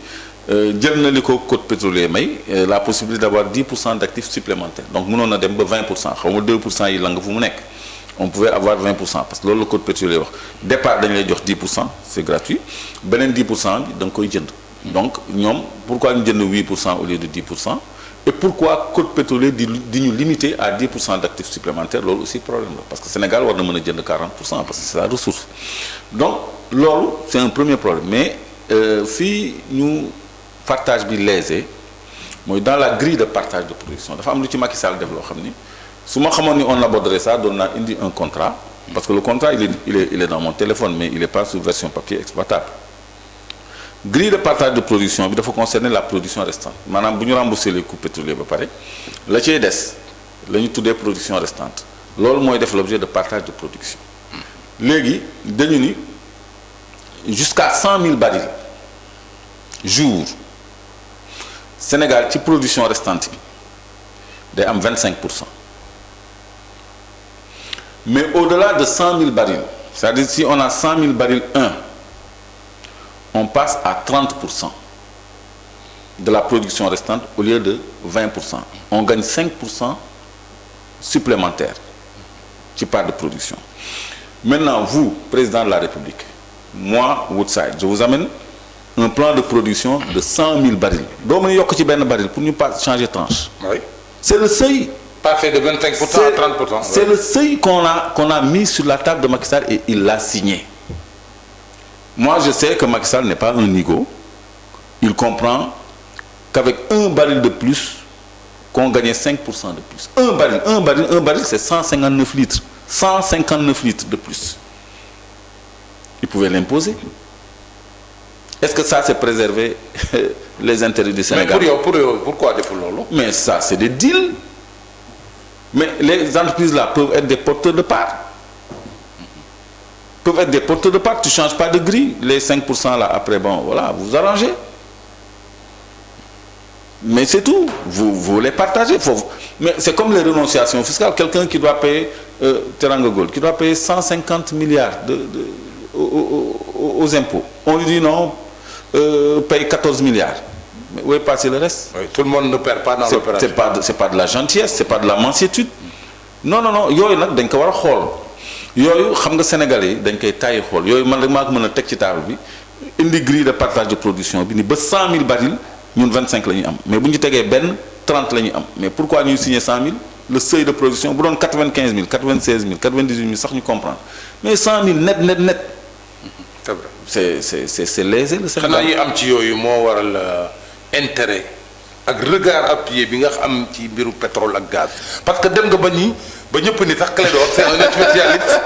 jël na li ko code pétrolier may la possibilité d'avoir 10% d'actifs supplémentaires donc mënoon na dem ba 20% xaw ma 2% yi la nga fu mu nekk on pouvait avoir 20% parce que loolu la code pétrolier wax départ dañu lay jox 10% c'est gratuit beneen 10% bi da nga koy jënd donc ñoom pourquoi ñu jënd 8% au lieu de 10%. et pourquoi code pétrolier di ñu limiter à 10% d'actifs supplémentaires loolu aussi problème la parce que Sénégal war na mën a jënd 40% parce que c'est sa ressource donc loolu c'est un premier problème mais fii ñu partage bi lésé mooy dans la grille de partage de production dafa am lu ci Macky Sall def loo xam ni su ma xamoon ni on aborderait ça doon naa indi un contrat parce que le contrat il est dans mon téléphone mais il est pas sous version papier exploitable. grille de partage de production bi dafa concerner la production restante maanaam bu ñu rembourser les coûts pétroliers ba pare la cay des la ñu tuddee production restante loolu mooy def l'objet de partage de production léegi dañu ni jusqu'à 100 000 barils jour Sénégal ci production restante bi day am 25%. mais au-delà de 100 000 barils c'est-à-dire si on a 100 000 barils on passe à 30% de la production restante au lieu de 20%. On gagne 5% supplémentaire ci part de production. Maintenant, vous, président de la République, moi, Woodside, je vous amène un plan de production de 100 000 barils. doo mën a yokk ci benn baril pour ñu pas changer tranche. Oui. C'est le seuil. Passer de 25% à 30%. C'est le seuil qu'on a mis sur la table de Macky Sall et il l'a signé. Moi, je sais que Macky Sall n'est pas un nigo. Il comprend qu'avec un baril de plus, qu'on gagnait 5% de plus. Un baril, c'est 159 litres. 159 litres de plus. Il pouvait l'imposer. Est-ce que ça, c'est préserver les intérêts du Sénégal? Mais pourquoi des poulots? Mais ça, c'est des deals. Mais les entreprises-là peuvent être des porteurs de parts. Peuvent être des porteurs de parts, tu ne changes pas de grille. Les 5% là, après, bon, voilà, vous arrangez. Mais c'est tout. Vous les partagez. Mais c'est comme les renonciations fiscales. Quelqu'un qui doit payer, Teranga Gold, qui doit payer 150 milliards aux impôts. On lui dit non, paye 14 milliards. Mais où est passé le reste? Oui, tout le monde ne perd pas dans l'opération. C'est pas de la gentillesse, c'est pas de la mansuétude. Non, non, non. Yoy nak dañ ko wara xol. Yoyu xam nga Sénégalais dañ koy tayi xol. Yoyu man rek mako mëna tek ci table bi indi grille de partage de production bi ni ba 100 000 barils ñun 25 lañuy am. Mais buñu tégué ben 30 lañuy am. Mais pourquoi ñuy signer 100 000? Le seuil de production bu doon 95 000, 96 000, 98 000 sax ñu comprendre. Mais 100 000 net. C'est vrai. C'est lésé le Sénégal. Xana yi am ci yoyu mo waral intérêt ak regard appuyé bi nga am ci mbiru pétrole ak gaz parce que dem nga ba ñëpp ni sax Clédor c'est un spécialiste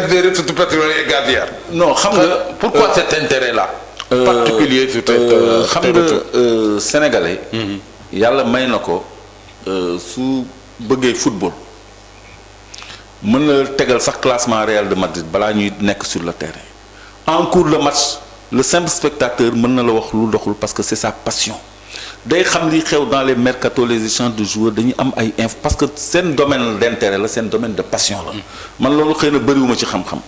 des ressources pétrolières et gazières. Non xam nga pourquoi cet intérêt là particulier sur xam nga sénégalais yàlla may na ko su bëggee football mën na tegal sax classement Real de Madrid balaa ñuy nekk sur le terrain en cours de match le simple spectateur mën na la wax lu doxul parce que c'est sa passion day xam li xew dans les mercatos les échanges de joueurs dañuy am ay parce que seen domaine d'intérêt la seen domaine de passion la man loolu xëy na bëriwuma ci xam-xam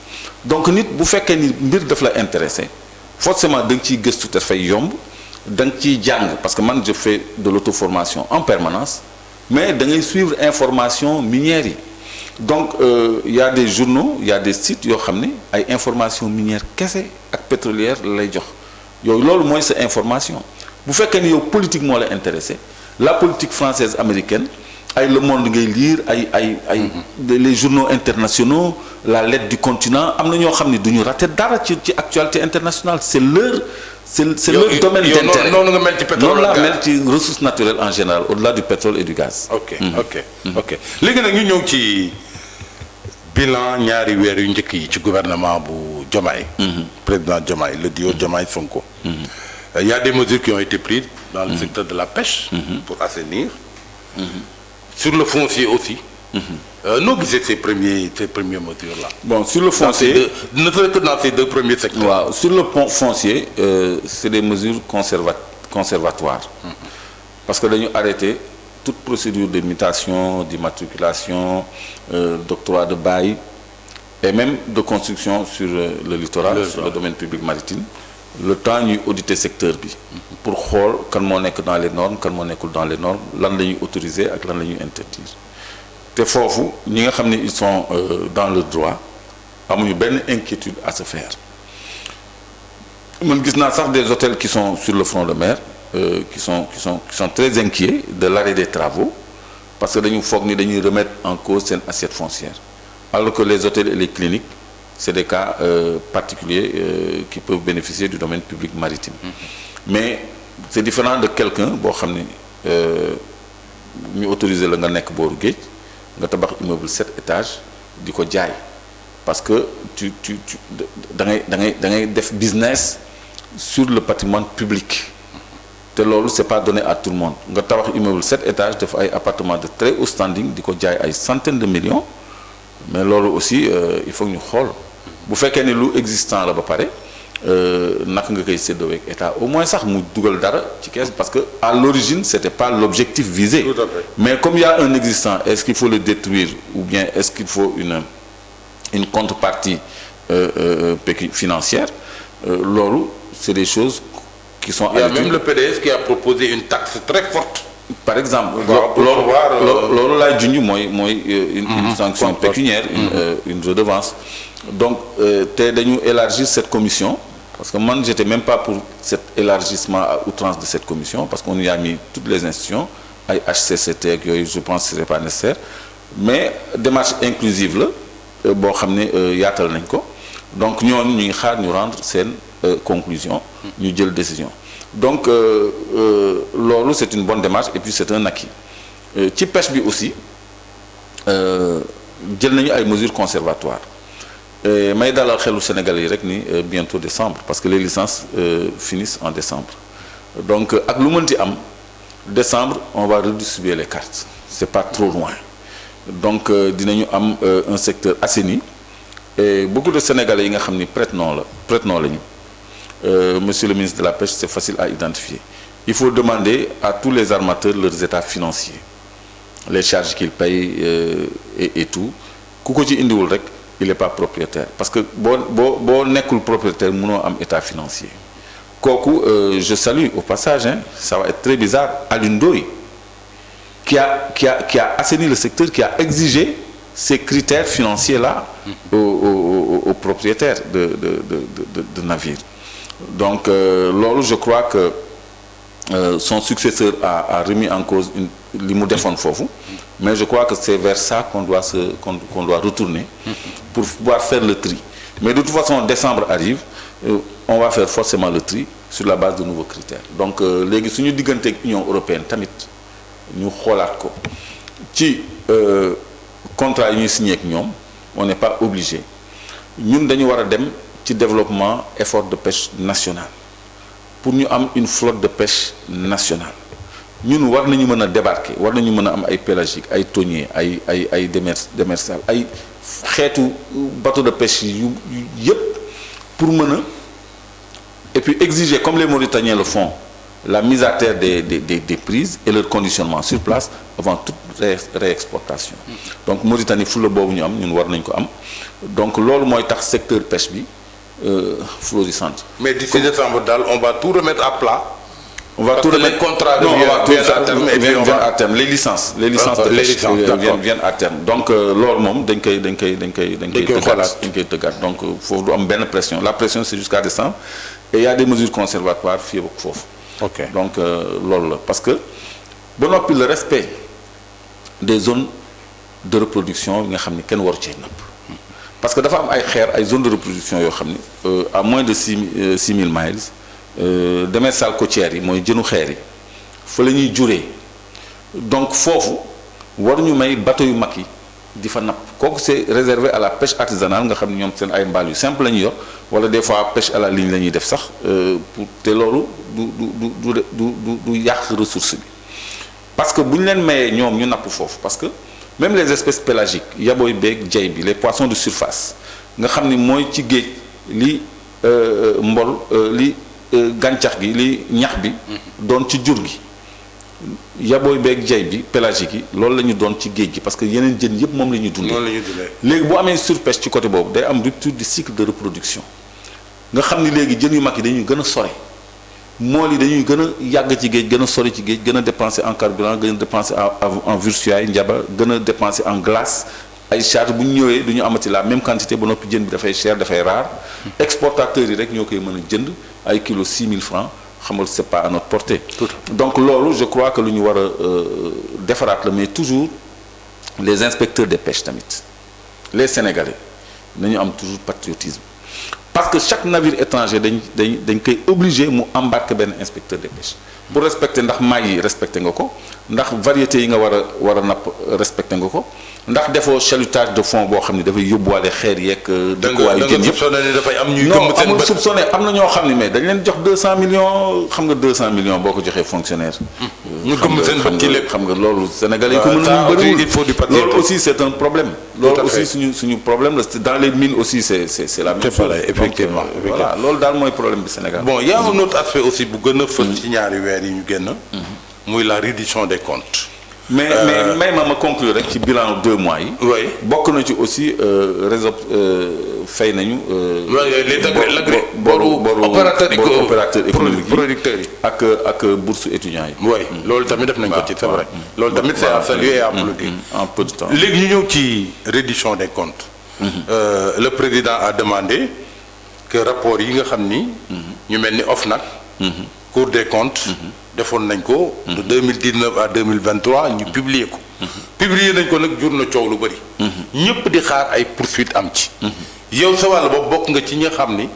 donc nit bu fekkee ni mbir daf la intéressé forcément da nga ciy gëstu te fay yomb da nga ciy jàng parce que man je fais de l'auto-formation en permanence mais da ngay suivre information minière yi donc il y a des journaux il y a des sites yoo xam ne ay information minière kese ak pétrolière lay jox yow loolu mooy sa information bu fekkee ni yow politique moo la intéressé la politique française américaine ay Le Monde ngay lire ay les journaux internationaux la lettre du continent am na ñoo xam ne du ñu rater dara ci actualité internationale c'est leur domaine d'intérêt noonu nga mel ci pétrole noonu laa mel ci ressources naturelles en général au-delà du pétrole et du gaz. ok léegi nag ñu ñëw ci bilan ñaari weer yu njëkk yi ci gouvernement bu Diomaye. président Diomaye le duo Diomaye Sonko. Il y a des mesures qui ont été prises dans le secteur de la pêche. pour assainir. Sur le foncier aussi. Noo gisee ces premières mesures là. Bon sur le foncier ne serait que dans ces deux premiers secteurs. waaw sur le foncier c'est des mesures conservatoires. Parce que dañu arrêter toute procédure de mutation d'immatriculation d'octroi de bail et même de construction sur le littoral sur le domaine public maritime le temps ñuy auditer secteur bi pour xool kan moo nekk dans les normes kan moo nekkul dans les normes lan la ñuy autoriser ak lan la ñuy interdire te foofu ñi nga xam ne ils sont dans le droit amuñu benn inquiétude à se faire man gis naa sax des hôtels qui sont sur le front de mer qui sont très inquiets de l'arrêt des travaux parce que dañu foog ni dañuy remettre en cause seen assiette foncière alors que les hôtels et les cliniques c'est des cas particuliers qui peuvent bénéficier du domaine public maritime. Mais c'est différent de quelqu'un boo xam ne ñu autorisé la nga nekk booru géej nga tabax immeuble 7 étages di ko jaay parce que da ngay def business sur le patrimoine public te loolu c'est pas donné à tout le monde nga tabax immeuble 7 étages def ay appartements de très haut standing di ko jaay ay centaines de millions mais loolu aussi il faut ñu xool bu fekkee ne lu existant la ba pare naka nga koy séddoo ak état au moins sax mu dugal dara ci kees parce que à l'origine c'était pas l'objectif visé. Tout à fait. Mais comme il y a un existant est-ce qu'il faut le détruire ou bien est-ce qu'il faut une contrepartie financière loolu c'est des choses qui sont. Il y a même le PDS qui a proposé une taxe très forte. Par exemple loolu loolu laay junj mooy une sanction pécuniaire une redevance donc te dañu élargir cette commission parce que man j'étais même pas pour cet élargissement à outrance de cette commission parce qu'on y a mis toutes les institutions ay HCCT ak yooyu je pense que c'est pas nécessaire mais démarche inclusive la boo xam ne yaatal nañ ko donc ñooñu ñu ngi xaar ñu rendre seen conclusion ñu jël décision donc loolu c'est une bonne démarche et puis c'est un acquis ci pêche bi aussi jël nañu ay mesures conservatoires may dalal xelu Sénégalais yi rek ni bientôt décembre parce que les licences finissent en décembre donc ak lu mënti am décembre on va redistribuer les cartes c'est pas trop loin donc dinañu am un secteur assaini et beaucoup de Sénégalais yi nga xam ni prête-nom lañu monsieur le ministre de la Pêche c'est facile à identifier il faut demander à tous les armateurs leurs états financiers les charges qu'ils payent et tout ku ko ci indiwul rek il est pas propriétaire parce que boo nekkul propriétaire mënoo am état financier kooku je salue au passage ça va être très bizarre Alioune Ndoye qui a assaini le secteur qui a exigé ces critères financiers là aux propriétaires de navires donc loolu je crois que son successeur a remis en cause li mu defoon foofu mais je crois que c'est vers ça qu'on doit retourner pour pouvoir faire le tri mais de toute façon décembre arrive on va faire forcément le tri sur la base de nouveaux critères donc léegi suñu digganteeg Union européenne tamit ñu xoolaat ko ci contrat yi ñuy signé ak ñoom on n'est pas obligé ñun dañu war a dem ci développement effort de pêche national pour ñu am une flotte de pêche nationale ñun war nañu mën a débarquer war nañu mën a am ay pélagique ay thonier ay démersal ay xeetu bateau de pêche yu yëpp pour mën a et puis exiger comme les Mauritaniens le font la mise à terre des prises et leur conditionnement sur place avant toute réexportation donc Mauritanie fulla boobu ñu am ñun war nañ ko am donc loolu mooy tax secteur pêche bi florissante. Mais d'ici décembre daal on va tout remettre à plat On va tout les contrats viennent à terme. Les licences de pêche viennent à terme. Donc loolu moom dañ koy tëggaat. Donc foofu du am benn pression. La pression c'est jusqu'à décembre et il y a des mesures conservatoires fii ak foofu. Ok. Donc loolu la parce que ba noppi le respect des zones de reproduction yi nga xam ni kenn waru cee napp. Parce que dafa am ay xeer ay zones de reproduction yoo xam ni à moins de 6000 miles. Démersales côtières yi mooy jënu xeer yi fa la ñuy juree donc foofu waruñu may bateau yu mag yi di fa napp kooku c'est réservé à la pêche artisanale nga xam ne ñoom seen ay mbaal yu simple la ñuy yor wala des fois pêche à la ligne la ñuy def sax pour te loolu du yàq ressource bi parce que bu ñu leen mayee ñoom ñu napp foofu parce que même les espèces pélagiques yabooy beeg jay bi les poissons de surface nga xam ni mooy ci géej li mbol li gàncax gi li ñax bi doon ci jur gi yabooy beeg jay bi pélagique yi loolu la ñu doon ci géej gi parce que yeneen jën yëpp moom la ñuy dundee léegi bu amee surpêche ci côté boobu day am rupture du cycle de reproduction nga xam ni léegi jën yu mag yi dañuy gën a sore mool yi dañuy gën a yàgg ci géej gën a sori ci géej gën a dépenser en carburant gën a dépenser en versuailles njaba gën a dépenser en glace ay charge bu ñu ñëwee du ñu amati la même quantité ba noppi jën bi dafay cher dafay rare exportateurs yi rek ñoo koy mën a jënd ay kilo 6000 francs xamal c'est pas à notre portée donc loolu je crois que lu ñu war a defaraat la mais toujours les inspecteurs des pêches tamit les Sénégalais nañu am toujours patriotisme parce que chaque navire étranger dañ koy obligé mu embarquer benn inspecteur des pêches pour respecter ndax mailles yi respecté nga ko ndax variétés yi nga war a napp respecté nga ko ndax defoo chalutage de fond boo xam ne dafay yóbbuwaale xeer yeeg. dëkkuwaayu jën yëpp dafay am ñuy non amul soupçonné am na ñoo xam ne mais dañ leen jox 200 millions xam nga 200 millions boo ko joxee fonctionnaire. ñu gëm seen bët ci lépp xam nga loolu Sénégalais yi ko mën a bëriwul il faut du loolu aussi c'est un problème. loolu aussi suñu problème la dans les mines aussi c'est la même chose. effectivement voilà loolu daal mooy problème bi Sénégal. bon y a un autre aspect aussi bu gën a fës ci ñaari weer yi ñu génn. muy la reddition des comptes. mais ma conclure rek ci bilan 2 mois yi. oui bokk na ci aussi réseau fay nañu. opérateur économique yi producteurs yi. ak bourse étudiants yi. oui loolu tamit def nañ ko ci c'est vrai. loolu tamit c'est à saluer et à applaudir. en peu de temps léegi ñu ñëw ci reddition des comptes. le président a demandé que rapport yi nga xam ni. ñu mel ni OFNAC. Cour des comptes. defoon nañ ko. de 2019 à 2023 ñu publier ko. publier nañ ko nag jur na coow lu bëri. ñëpp di xaar ay poursuites am ci. yow sa wàll boobu bokk nga ci ñi nga xam ni.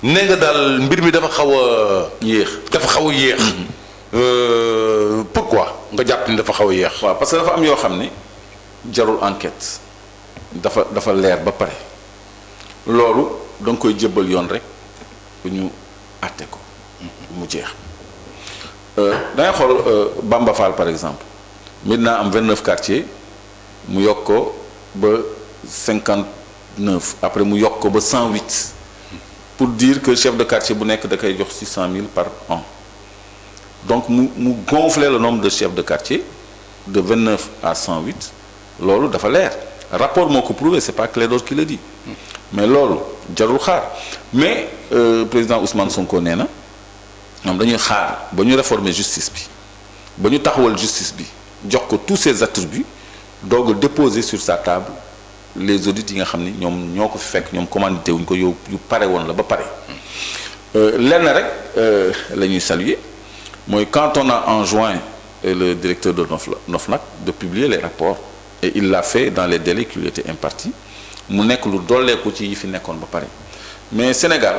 ne nga daal mbir mi dafa xaw a. yéex dafa xaw a yéex. pourquoi nga jàpp ni dafa xaw a yéex. waaw parce que dafa am yoo xam ni jarul enquête dafa leer ba pare loolu da nga koy jëbbal yoon rek bu ñu àtte ko mu jeex. da ngay xool Bamba Fall par exemple maintenant am 29 quartiers mu yokk ko ba 59 après mu yokk ko ba 108 pour dire que chef de quartier bu nekk da koy jox 600 000 par an donc mu gonfler le nombre de chefs de quartier de 29 à 108 loolu dafa leer rapport moo ko prouvé c'est pas Clédor qui le dit mais loolu jarul xaar mais président Ousmane Sonko nee na. ñoom dañuy xaar ba ñu réformer justice bi ba ñu taxawal justice bi jox ko tous ses attributs doog a déposer sur sa table les audits yi nga xam ni ñoom ñoo ko fi fekk ñoom commandité wuñ ko yu pare woon la ba pare. lenn rek la ñuy saluer mooy quand on a enjoint le directeur de l'OFNAC de publier les rapports et il l'a fait dans les délais qui lui étaient impartis mu nekk lu dolleeku ci yi fi nekkoon ba pare mais Sénégal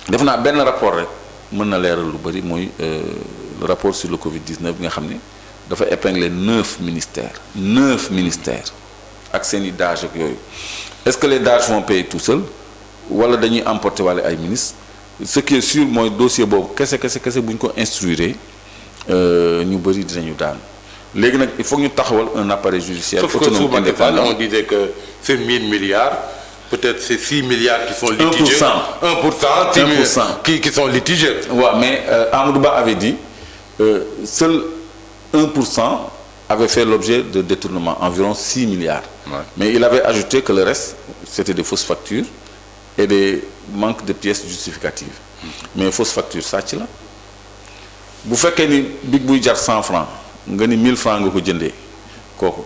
def naa benn rapport rek. mën na leeral lu bëri mooy le rapport sur le Covid-19 bi nga xam ne dafa épingler 9 ministères ak seen i DAGE ak yooyu est-ce que les DAGE vont payer tout seul wala dañuy emporter wala ay ministres ce qui est sûr mooy dossier boobu kese bu ñu ko instruire ñu bëri dinañu daanu léegi nag il faut que ñu taxawal un appareil judiciaire autonome indépendant. On disait que c'est 1000 milliards. Peut-être c'est 6 milliards qui sont litigieux. 1% qui sont litigieux. Ouais, mais Amadou Ba avait dit seul 1% avait fait l'objet de détournement, environ 6 milliards. Ouais. Mais il avait ajouté que le reste, c'était des fausses factures et des manques de pièces justificatives. Mais fausses factures, ça, tu l'as. bu fekkee ni big buy jar 100 francs nga ni 1000 francs nga ko jëndee kooku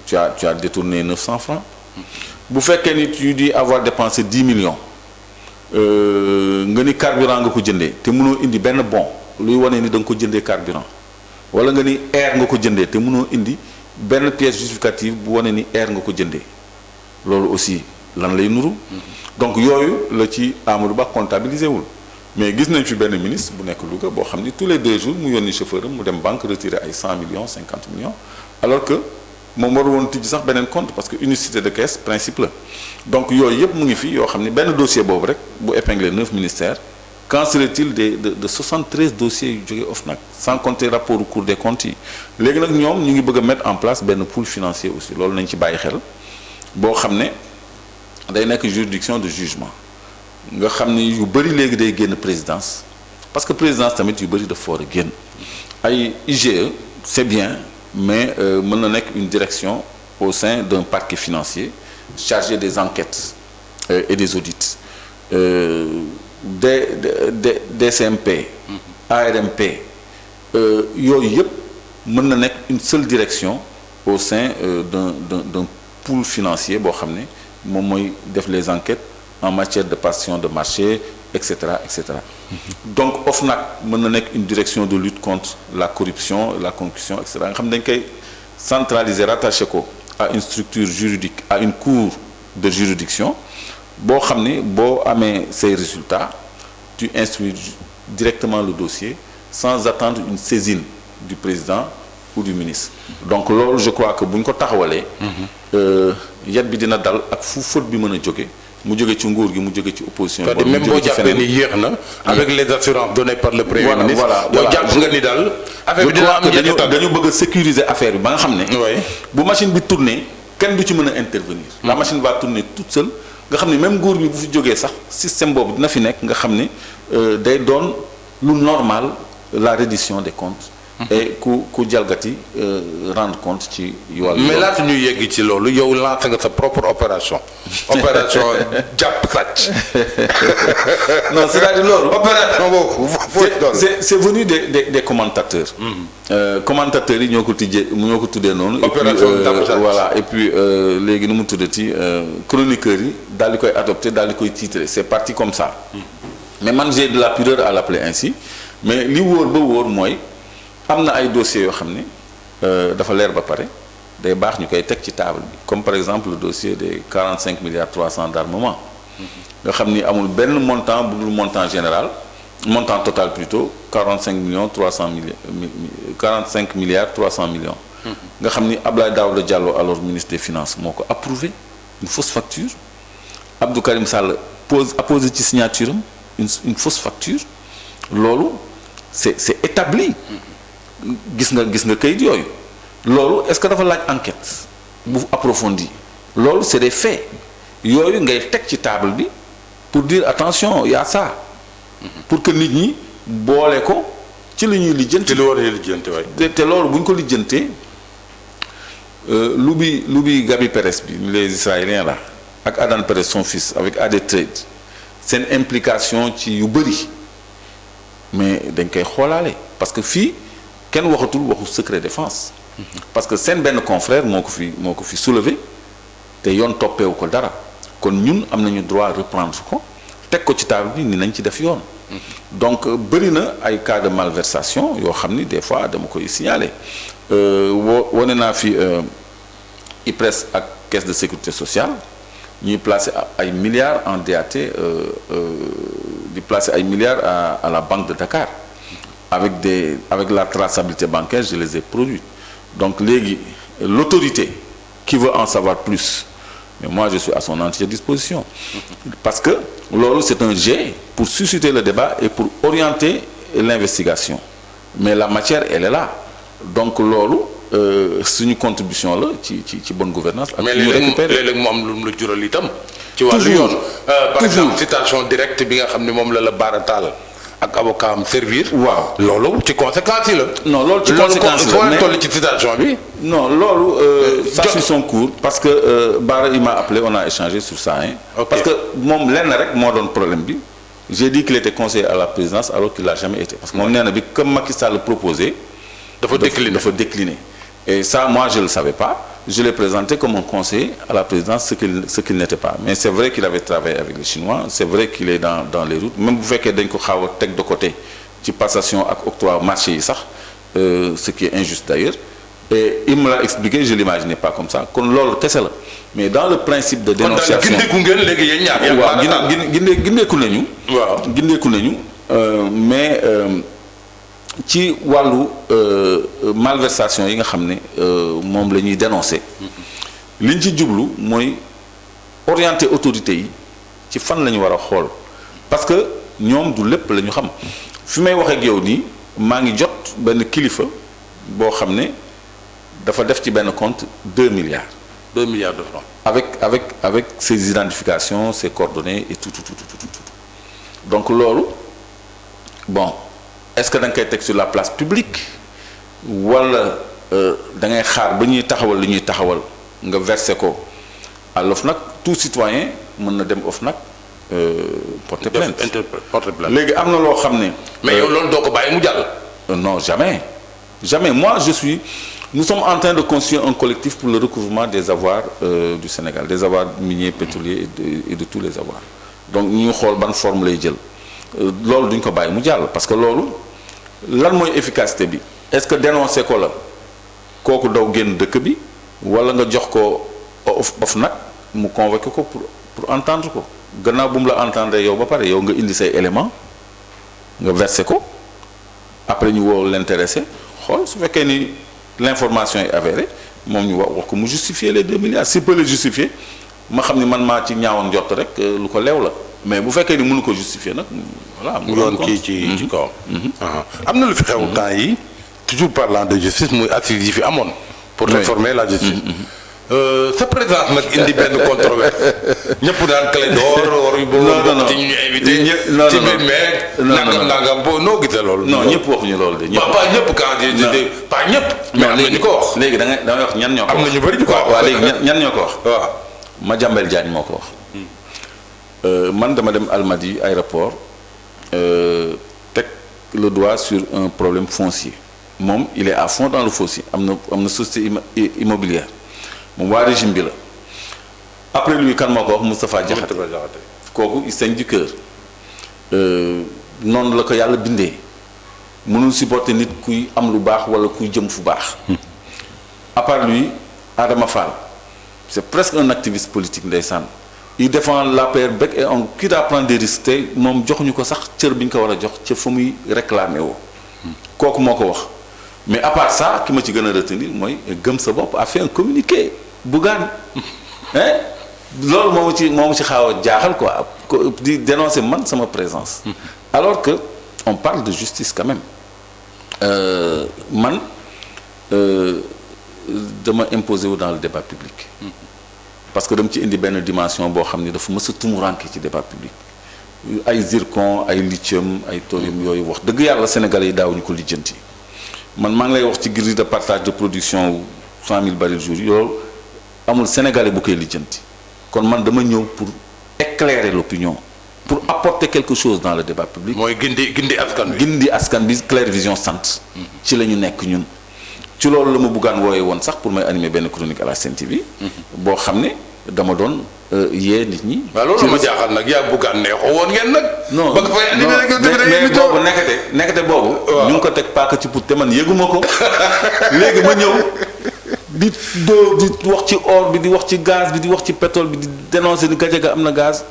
tu as détourné 900 francs bu fekkee ni tu dis avoir dépensé 10 millions nga ni carburant nga ko jëndee te mënoo indi benn bon luy wane ni da nga ko jëndee carburant wala nga ni air nga ko jëndee te mënoo indi benn pièce justificative bu wane ni air nga ko jëndee loolu aussi lan lay nuru donc yooyu la ci Amadou Ba comptabilisé wul mais gis nañ fi benn ministre bu nekk Louga boo xam ni tous les 2 jours mu yónni chauffeur am mu dem banque retirer ay 100 millions 50 millions alors que moom war woon tijji sax beneen compte parce que unicité de caisse principe la donc yooyu yëpp mu ngi fi yoo xam ni benn dossier boobu rek bu épinglé 9 ministères qu'en serait-il de 73 dossiers yu jógee OFNAC sans compter rapport au Cour des comptes yi léegi nag ñoom ñu ngi bëgg a mettre en place benn pool financier aussi loolu nañ ci bàyyi xel boo xam ne day nekk juridiction de jugement nga xam ni yu bëri léegi day génn présidence parce que présidence tamit yu bëri dafa war a génn ay IGE c'est bien mais mën na nekk une direction au sein d'un parquet financier chargé des enquêtes et des audits DCMP ARMP yooyu yëpp mën na nekk une seule direction au sein d'un pool financier boo xam ne moom mooy def les enquêtes en matière de passation de marché etc etc donc OFNAC mën na nekk une direction de lutte contre la corruption la concussion etc nga xam ne dañ koy centraliser rattaché ko à une structure juridique à une cour de juridiction boo xam ne boo amee ces résultats tu instruis directement le dossier sans attendre une saisine du président ou du ministre donc loolu je crois que bu ñu ko taxawalee yat bi dina dal ak fu faute bi mën a jóge mu jóge ci nguur gi mu jóge ci opposition bi même boo jàppee ni yéex na avec les assurances données par le premier ministre yow jàpp nga ni daal affaire bi dina am dañu bëgg a sécuriser affaire bi ba nga xam ne bu machine bi tourner kenn du ci mën a intervenir la machine va tourner toute seule nga xam ne même nguur bi bu fi jógee sax système boobu dina fi nekk nga xam ne day doon lu normal la reddition des comptes et ku jalgati rendre compte ci yoon mais laata ñuy yegg ci loolu yow lancé nga sa propre opération jàpp sàcc non c'est-à-dire loolu opération boobu c'est venu des commentateurs commentateurs yi ñoo ko tuddee noonu voilà et puis léegi nu mu tuddati chroniqueurs yi daal di koy adopté daal di koy titrer c'est parti comme ça mais man j'ai de la pudeur à l'appeler ainsi mais li wóor ba wóor mooy am na ay dossiers yoo xam ne dafa leer ba pare day baax ñu koy teg ci table bi comme par exemple le dossier des 45 milliards 300 d'armement nga xam ni amul benn montant bu dul montant général montant total plutôt 45 milliards 300 millions nga xam ni Abdoulaye Daouda Diallo alors ministre des finances moo ko approuvé une fausse facture Abdou Karim Sall apposé ci signature am une fausse facture loolu c'est établi gis nga kayit yooyu loolu est-ce que dafa laaj enquête bu approfondie loolu c'est des faits yooyu ngay teg ci table bi pour dire attention y a ça pour que nit ñi boole ko ci li ñuy lijjanti. ci li war a lijjanti waay. te loolu bu ñu ko lijjantee lu bi Gabi Perez bi les Israéliens là ak Adan Perez son fils avec AD Trade seen implication ci yu bëri mais dañ koy xoolaale parce que fii. kenn waxatul waxu secret défense parce que seen benn confrère moo ko fi soulevé te yoon toppeewu ko dara kon ñun am nañu droit reprendre ko teg ko ci table bi ni nañ ci def yoon donc bëri na ay cas de malversation yoo xam ni des fois dama koy signaler wane naa fi IPRES ak caisse de sécurité sociale ñuy placer ay milliards en DAT di placer ay milliards à la Banque de Dakar avec la traçabilité bancaire je les ai produits donc léegi l'autorité qui veut en savoir plus mais moi je suis à son entière disposition parce que loolu c'est un jet pour susciter le débat et pour orienter l'investigation mais la matière elle est là donc loolu suñu contribution la ci bonne gouvernance ak mais léeg-léeg mu am lu mu la jural itam ci wàllu yoon par exemple citation directe bi nga xam ne moom la baarataal ak avocat am servir. waaw loolu ci conséquences yi la. non loolu ci conséquences yi la mais toll ci situation bi. non loolu. ça suit son cours parce que Bara il m'a appelé on a échangé sur ça hein. Okay. parce que moom lenn rek moo doon problème bi j'ai dit qu'il était conseiller à la présidence alors qu'il l'a jamais été parce que moom nee na bi comme Macky Sall le proposé dafa décliner et ça moi je le savais pas je l'ai présenté comme un conseiller à la présidence ce qu'il n'était pas mais c'est vrai qu'il avait travaillé avec les Chinois c'est vrai qu'il est dans les routes même bu fekkee dañ ko xaw a teg de côté ci passation ak octroi marché yi sax ce qui est injuste d'ailleurs et il me l'a expliqué je l'imaginais pas comme ça kon loolu kese la mais dans le principe de dénonciation waaw gindeeku nañu waaw gindeeku nañu mais ci wàllu malversation yi nga xam ne moom la ñuy dénoncer liñ ci jublu mooy orienter autorités yi ci fan la ñu war a xool parce que ñoom du lépp la ñu xam fi may wax ak yow nii maa ngi jot benn kilifa boo xam ne dafa def ci benn compte 2 milliards. 2 milliards de francs. avec ses identifications ses coordonnées et tout. Donc loolu bon est-ce que da nga koy teg sur la place publique wala da ngay xaar ba ñuy taxawal li ñuy taxawal nga verser ko à l'OFNAC tout citoyen mën na dem OFNAC porter plainte. léegi am na loo xam ne. mais yow loolu doo ko bàyyi mu jàll. Non jamais moi nous sommes en train de construire un collectif pour le recouvrement des avoirs du Sénégal des avoirs miniers pétroliers et de tous les avoirs donc ñu xool ban forme lay jël loolu duñ ko bàyyi mu jàll parce que loolu lan mooy efficacité bi est-ce que dénoncer ko la kooku daw génn dëkk bi wala nga jox ko OFNAC mu convoquer ko pour entendre ko gannaaw bu mu la entendre yow ba pare yow nga indi say éléments nga verser ko après ñu woo l'intéressé xool su fekkee ni l'information est avérée moom ñu wax ko mu justifier les 2 milliards s'il peut les justifier ma xam ni man maa ci ñaawoon jot rek lu ko leew la mais bu fekkee ni mënu ko justifier nag voilà. mu doon kii ci kawam. am na lu fi xew temps yi toujours parlant de justice muy assises yi fi amoon. pour réformer la justice. sa présence nag indi benn controverse ñëpp daan clé d'or war yu bokk ci ñu invité ci biir mais nangam boo noo gisee loolu. non ñëpp waxuñu loolu de. pas ñëpp quand pas ñëpp. mais am na ñu ko wax léegi da ngay wax ñan ñoo ko wax. am na ñu bëri ñu ko wax waaw léegi ñan ñoo ko wax. waaw Madiambel Diagne moo ko wax. man dama dem Almadies aéroport teg le doigt sur un problème foncier moom il est à fond dans le foncier am na société immobilière. moom waa régime bi la après lui kan moo ko wax Moustapha Diakhaté kooku il saigne du cœur noonu la ko yàlla bindee mënul supporter nit kuy am lu baax wala kuy jëm fu baax à part lui Adama Fall c'est presque un activiste politique ndeysaan il défend l'APR bec et ongle quitte à prendre des risques te moom joxuñu ko sax cër bi ñu ko war a jox ca fa muy réclamer woo kooku moo ko wax mais à part ça ki ma ci gën a retenir mooy gëm sa bopp a fait un communiqué Bougane hein loolu moo ma ci xaaw a jaaxal quoi di dénoncer man sama présence alors que on parle de justice quand même man dama imposer wu dans le débat public parce que dama ci indi benn dimension boo xam ni dafa mës a tumuranke ci débat public ay zircon ay lithium ay thorium yooyu wax dëgg yàlla sénégalais yi daawuñu ko lijjanti man maa ngi lay wax ci grille de partage de production wu 100 000 barils jour yoolu amul sénégalais bu koy lijjanti kon man dama ñëw pour éclairer l'opinion pour apporter quelque chose dans le débat public. mooy gindi askan bi. gindi askan bi Claire Vision sant. ci la ñu nekk ñun. ci loolu la ma buggaan wooye woon sax pour may animer benn chronique à la Sen TV. boo xam ne dama doon yee nit ñi. waaw loolu ma jaaxal nag yaa buggaan neexoo woon ngeen nag. non ba nga fay animer rek mais boobu nekkate boobu. ñu ngi ko teg paaka ci pour te man yëguma ko léegi ma ñëw. di wax ci or bi di wax ci gaz bi di wax ci pétrole bi di dénoncer ni Gadiaga am na gaz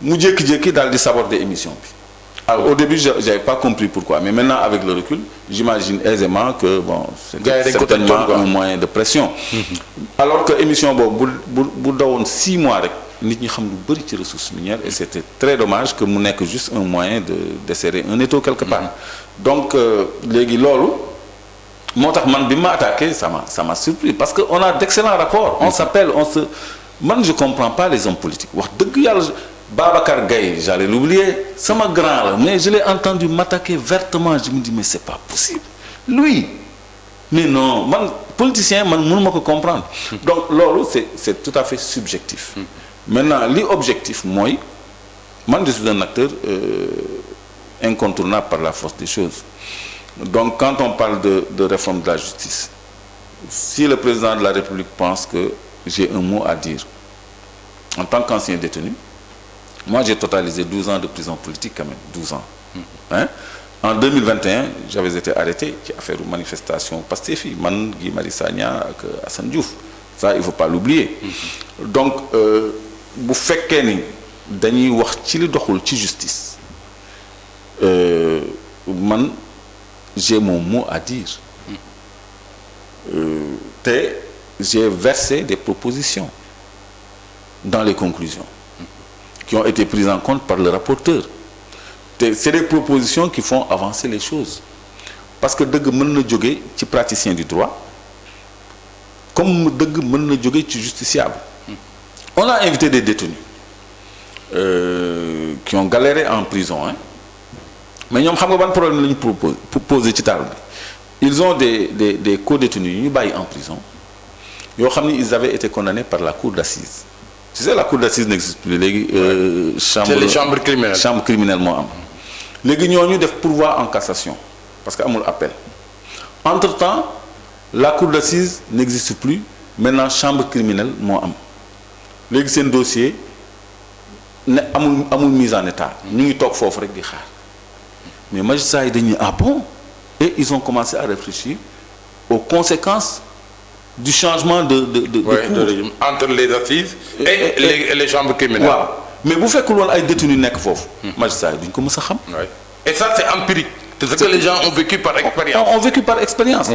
mu jékki-jékki daal di saborder émission bi. Alors au début j'avais pas compris pourquoi mais maintenant avec le recul j'imagine aisément que bon c'est certainement un moyen de pression. Alors que émission boobu bu dawoon 6 mois rek nit ñi xam lu bari ci ressources minières et c'était très dommage que mu nekk juste un moyen de desserrer un étau quelque part. Donc léegi loolu. moo tax man bi ma attaqué ça m'a surpris parce que on a d'excellents rapports on s'appelle man je comprends pas les hommes politiques wax dëgg yàlla Babacar Gaye j'allais l'oublier sama grand la mais je l'ai entendu m'attaquer vertement je me dis mais c'est pas possible lui mais non man politicien man mënuma ko comprendre donc loolu c'est tout à fait subjectif maintenant li objectif mooy Moi, je suis un acteur incontournable par la force des choses. Donc, quand on parle de réforme de la justice, si le président de la République pense que j'ai un mot à dire, en tant qu'ancien détenu, moi j'ai totalisé 12 ans de prison politique quand même, 12 ans. Hein? En 2021, j'avais été arrêté qui a fait une manifestation Pastef, Man, Guy Marius Sagna ak Assane Diouf. Ça, il ne faut pas l'oublier. Donc, bu fekkee ni dañuy wax ci li doxul ci justice, man j'ai mon mot à dire. J'ai versé des propositions dans les conclusions qui ont été prises en compte par le rapporteur. C'est des propositions qui font avancer les choses. Parce que dëgg mën na jóge ci praticien du droit comme dëgg mën na jóge ci justiciable. On a invité des détenus qui ont galéré en prison, hein. Mais ñoom xam nga ban problème la ñu proposé ci table bi. Ils ont des co-détenus ñu bàyyi en prison yoo xam ni ils avaient été condamnés par la cour d'assises. Tu sais, la cour d'assises n'existe plus léegi. C'est les chambres criminelles. Chambre criminelle moo am. léegi ñooñu def pourvoi en cassation parce que amul appel. Entre-temps, la cour d'assises n'existe plus. Maintenant, chambre criminelle moo am. léegi seen dossier ne amul mise en état. ñu ngi toog foofu rek di xaar. Mais magistrats yi dañuy ah bon. Et ils ont commencé à réfléchir aux conséquences du changement de cour. Entre les assises et les chambres criminelles. Waaw. Mais bu fekkul woon ay détenus nekk foofu. Magistrats yi duñ ko mës a xam. Et ça c'est empirique. C'est ce que les gens ont vécu par expérience. Ont vécu par expérience.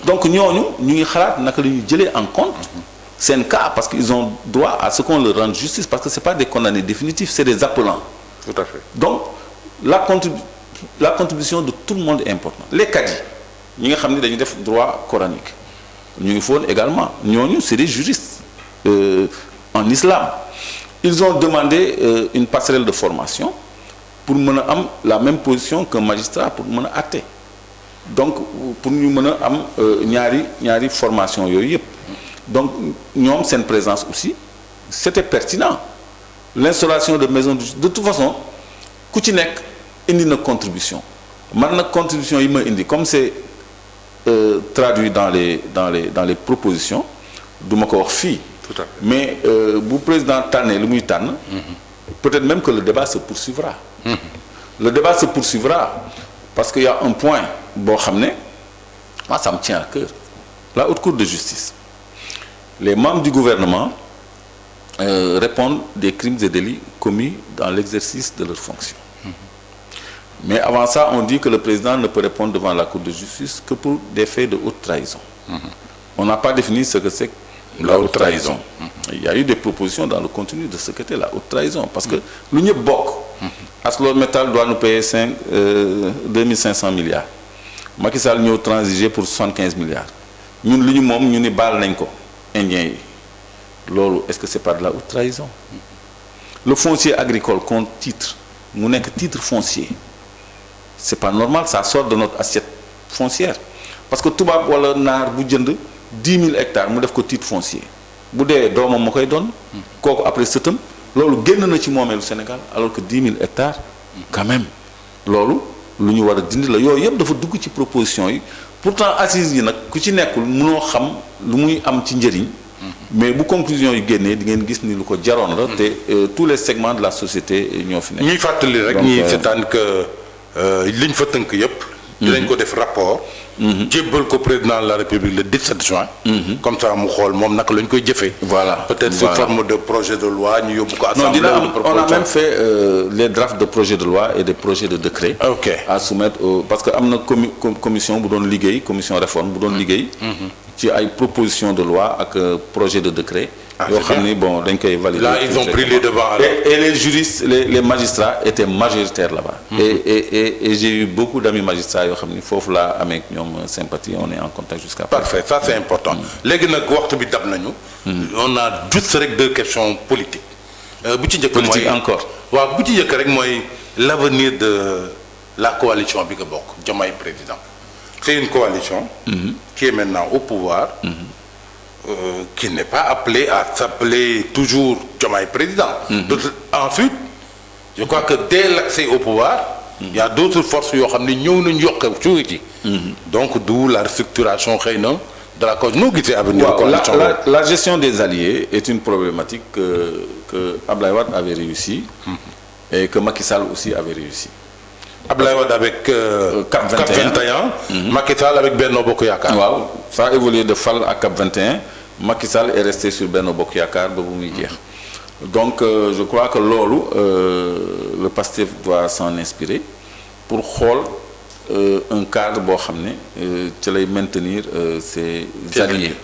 Donc ñooñu ñu ngi xalaat naka la ñuy jëlee en compte seen cas parce qu'ils ont droit à ce qu'on leur rende justice parce que c'est pas des condamnés définitifs, c'est des appelants. Tout à fait. Donc la contribution de tout le monde est importante. Les cadis ñi nga xam ne dañuy def droit coranique ñu ngi foon également ñooñu c'est des juristes en islam. Ils ont demandé une passerelle de formation pour mën a am la même position qu'un magistrat pour mën a àtte. Donc pour ñu mën a am ñaari formation yooyu yëpp. Donc ñoom seen présence aussi c'était pertinent. L'installation de maisons de toute façon ku ci nekk indi na contribution man nag contribution yi ma indi comme c'est traduit dans les propositions du ma ko wax fii. Tout à fait. Mais bu président tànnee lu muy tànn. Peut-être même que le débat se poursuivra. Le débat se poursuivra parce qu'il y a un point boo xam ne moi ça me tient à cœur. La haute cour de justice, les membres du gouvernement répondent des crimes et délits commis dans l'exercice de leurs fonctions. Mais avant ça, on dit que le président ne peut répondre devant la cour de justice que pour des faits de haute trahison. On n'a pas défini ce que c'est la haute trahison. Il y a eu des propositions dans le contenu de ce qu'était la haute trahison. Parce que lu ñëpp bokk. ArcelorMittal doit nous payer 2500 milliards. Macky Sall ñëw transiger pour 75 milliards. ñun lu ñu moom ñu ni baal nañ ko Indiens yi. Loolu est-ce que c'est pas de la haute trahison? Le foncier agricole qu'on titre mu nekk titre foncier. C'est pas normal, ça sort de notre assiette foncière. Parce que tubaab wala naar bu jënd 10 000 hectares mu def ko titre foncier bu dee doomam ma koy doon kooku après sëtam loolu génn na ci moomeelu Sénégal alors que 10 000 hectares quand même loolu lu ñu war a dindi la yooyu yëpp dafa dugg ci proposition yi pourtant assises yi nag ku ci nekkul mënoo xam lu muy am ci njëriñ mais bu conclusion yi génnee di ngeen gis ni lu ko jaroon la te tous les segments de la société ñoo fi nekk. ñuy fàttali rek ñi seetaan que liñ fa tënk yëpp dinañ ko def rapport jébbal ko président de la République le 17 juin. Comme ça mu xool moom naka lañ koy jëfee. Voilà peut-être sous forme de projet de loi ñu yóbbu ko assemblée. On a même fait les drafts de projets de loi et des projets de décret. À soumettre parce que am na commission bu doon liggéey commission réforme bu doon liggéey. ci ay propositions de loi ak projet de décret. yoo xam ni bon dañ koy valider. Là ils ont pris les devants. Et les juristes les magistrats étaient majoritaires là-bas. Et j'ai eu beaucoup d'amis magistrats yoo xam ni foofu laa amee ñoom sympathie on est en contact jusqu'à présent. Parfait, ça c'est important. léegi nag waxtu bi dab nañu. on a juste rek 2 questions politiques. bu ci njëkk mooy politique encore. waaw bu ci njëkk rek mooy l'avenir de la coalition bi nga bokk Diomaye président. C'est une coalition qui est maintenant au pouvoir, qui n'est pas appelée à s'appeler toujours Diomaye président. Ensuite, je crois que dès l'accès au pouvoir il y a d'autres forces yoo xam ne ñëw nañ yokk ci donc d'où la restructuration xëy na de la cause noo gisee avenir la gestion des alliés est une problématique que Abdoulaye Wade avait réussi et que Macky Sall aussi avait réussi. Abdoulaye Wade avec Cap 21 Macky Sall avec Benno Bokk Yaakaar. waaw ça a évolué de Fall à Cap 21 Macky Sall est resté sur Benno Bokk Yaakaar ba bu muy jeex donc je crois que loolu le PASTEF doit s'en inspirer pour xool un cadre boo xam ne ci lay maintenir ses alliés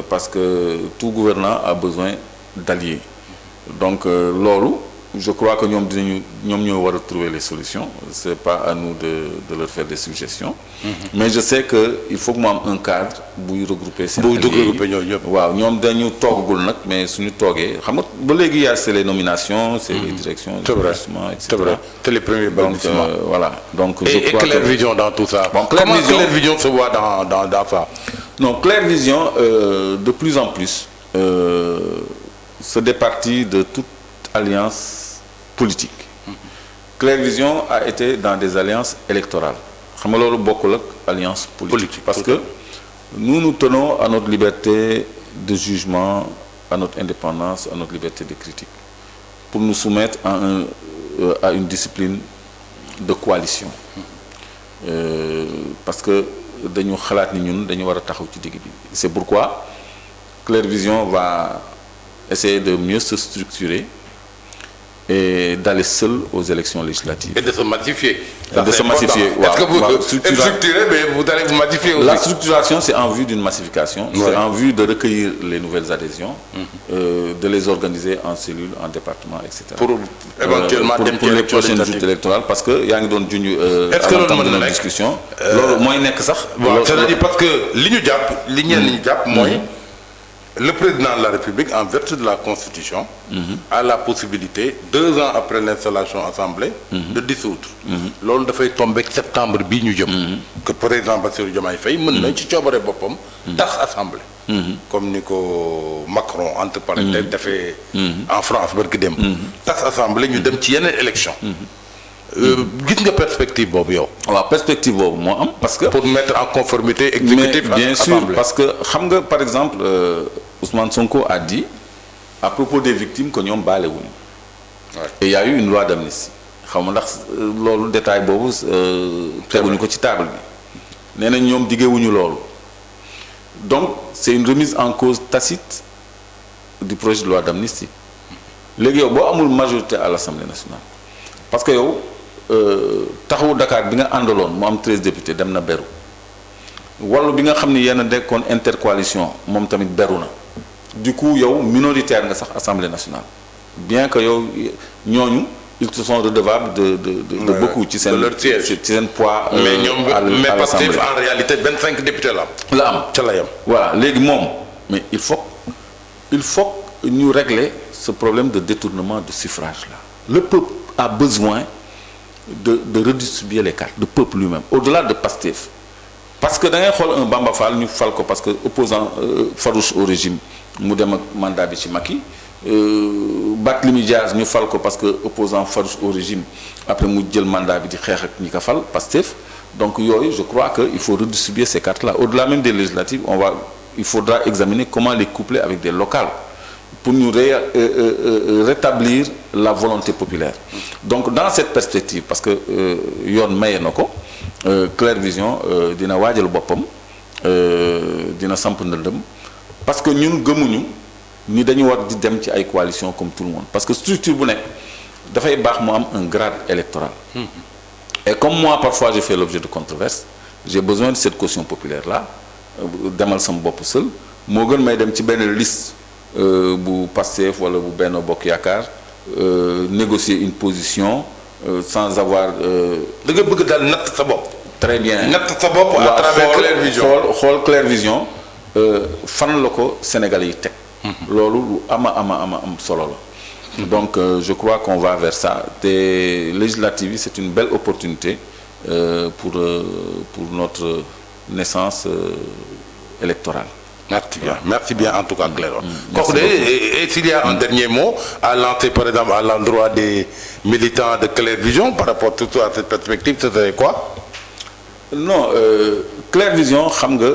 parce que tout gouvernant a besoin d'alliés donc loolu je crois que ñoom ñoo war a trouver les solutions c'est pas à nous de leur faire des suggestions mais je sais que il faut que mu am un cadre buy regrouper seen alliés waaw ñoom dañu toogagul nag mais suñu toogee xam nga ba léegi y a c'est les nominations c'est les directions justement etc. c'est vrai c'est les premiers balbutiements voilà donc je crois que Claire Vision dans tout ça bon, comment Claire Vision se voit dans ça non Claire Vision de plus en plus se départit de toute alliance politique. Claire Vision a été dans des alliances électorales xam nga loolu bokkul ak alliance politique parce que nous tenons à notre liberté de jugement à notre indépendance à notre liberté de critique pour nous soumettre à une discipline de coalition parce que dañu xalaat ni ñun dañu war a taxaw ci digg bi c'est pourquoi Claire Vision va essayer de mieux se structurer et d'aller seul aux élections législatives. Et de se massifier. Est-ce que vous êtes structuré, mais vous allez vous massifier aussi. La structuration, c'est en vue d'une massification, c'est en vue de recueillir les nouvelles adhésions, de les organiser en cellules, en départements, etc. Pour éventuellement pour les prochaines joutes électorales, parce que y a une discussion. C'est-à-dire parce que le président de la République, en vertu de la Constitution, a la possibilité, 2 ans après l'installation assemblée, de dissoudre. Loolu dafay tomber septembre bii ñu jëm. Que président Bassirou Diomaye Faye mën na ci coobare boppam tas assemblée. Comme ni ko Macron entre parenthèses dafay en France barki dem. Tas assemblée ñu dem ci yeneen élection. Gis nga perspective boobu yow. waaw perspective boobu moo am parce que. pour mettre en conformité exécutif bien sûr parce que xam nga par exemple Ousmane Sonko a dit à propos des victimes que ñoom baale wuñu. et il y a eu une loi d'amnistie xam nga ndax loolu détail boobu teguñu ko ci table bi nee nañ ñoom diggewuñu loolu donc c'est une remise en cause tacite du projet de loi d'amnistie léegi yow boo amul majorité à l'Assemblée nationale parce que yow. Taxawu Dakar bi nga àndaloon mu am 13 députés dem na beru Wallu bi nga xam ni yéen a dekkoon intercoalition moom tamit beru na du coup yow minoritaire nga sax Assemblée nationale bien que yow ñooñu ils se sont redevables de beaucoup ci seen poids mais parce que en réalité 25 députés la am ca la yam voilà léegi moom mais il faut ñu régler ce problème de détournement de suffrage là le peuple a besoin de redistribuer les cartes, le peuple lui-même, au-delà de Pastef. Parce que dans un Bamba Fall, nous faisons parce que opposant farouche au régime, nous avons mandat de Chimaki. Barthélémy Dias, nous faisons parce que opposant farouche au régime, après nous avons le mandat de Nikafal, Pastef. Donc je crois qu'il faut redistribuer ces cartes-là. Au-delà même des législatives, il faudra examiner comment les coupler avec des locales. Pour nous rétablir la volonté populaire. Donc dans cette perspective parce que yoon maye na ko Claire Vision dina waajal boppam dina samp ndëndëm parce que ñun gëmuñu ni dañu war di dem ci ay coalition comme tout le monde parce que structure bu nekk dafay baax mu am un grade électoral. Et comme moi parfois j'ai fait l'objet de controverses j'ai besoin de cette caution populaire là demal sama bopp seul moo gën may dem ci benn liste. Bu Pastef wala bu Benno Bokk Yaakaar négocier une position sans avoir. da nga bëgg daal natt sa bopp. très bien natt sa bopp à travers Claire Vision xool Claire Vision fan la ko Sénégalais yi teg. loolu lu am solo la. donc je crois qu'on va vers ça te législatives yi c'est une belle opportunité pour notre naissance électorale. Merci bien en tout cas Clédor. Et s'il y a un dernier mot à lancer par exemple à l'endroit des militants de Clair Vision par rapport tout à cette perspective, ce serait quoi? Non, Clair Vision xam nga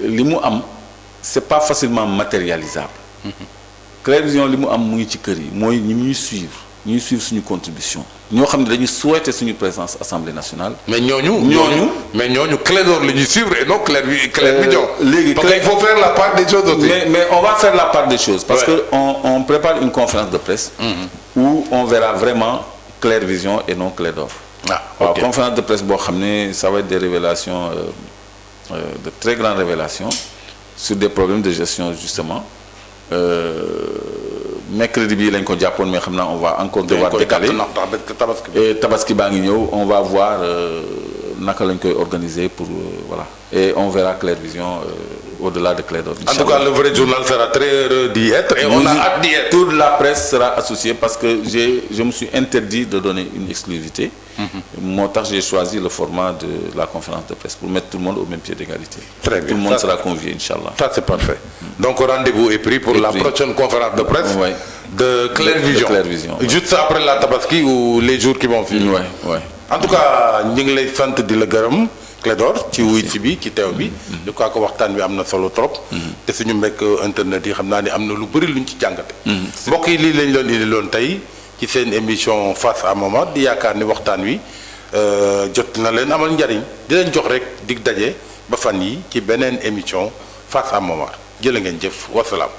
li mu am c'est pas facilement matérialisable. Clair Vision li mu am mu ngi ci kër yi mooy ñuy suivre suñu contribution ñoo xam ne dañuy souhaiter suñu présence Assemblée nationale. mais ñooñu Clédor la ñuy suivre et non Clair Vision. léegi parce qu'il faut faire la part des choses aussi. mais on va faire la part des choses. parce que on prépare une conférence de presse. où on verra vraiment Clair Vision et non Clédor. waaw conférence de presse boo xam ne ça va être des révélations de très grandes révélations sur des problèmes de gestion justement. Mercredi bi lañ ko jàppoon mais xam naa on va encore devoir décaler et tabaski baa ngi ñëw on va voir naka lañ koy organiser pour voilà et on verra Clair Vision au-delà de Clédor. En tout cas le vrai journal sera très heureux d'y être et on a hâte d'y être. Toute la presse sera associée parce que je me suis interdit de donner une exclusivité. Moo tax j'ai choisi le format de la conférence de presse pour mettre tout le monde au même pied d'égalité. Très bien. Tout le monde sera convié, Inch'Allah. Ça c'est parfait. Donc rendez-vous est pris pour la prochaine conférence de presse de Clair Vision. Juste après la tabaski ou les jours qui vont suivre. Ouais. En tout cas ñu ngi lay sant di la gërëm Clédor ci wuy si bi ci teew bi. je crois que waxtaan bi am na solo trop. te suñu mbokk internet yi xam naa ne am na lu bëri luñ ci jàngate. mbokk yi lii lañ doon indi loon tey ci seen émission Face à Momar di yaakaar ni waxtaan wi jot na leen amal njariñ di leen jox rek dig daje ba fan yi ci beneen émission Face à Momar jërë ngeen jëf wasalaam.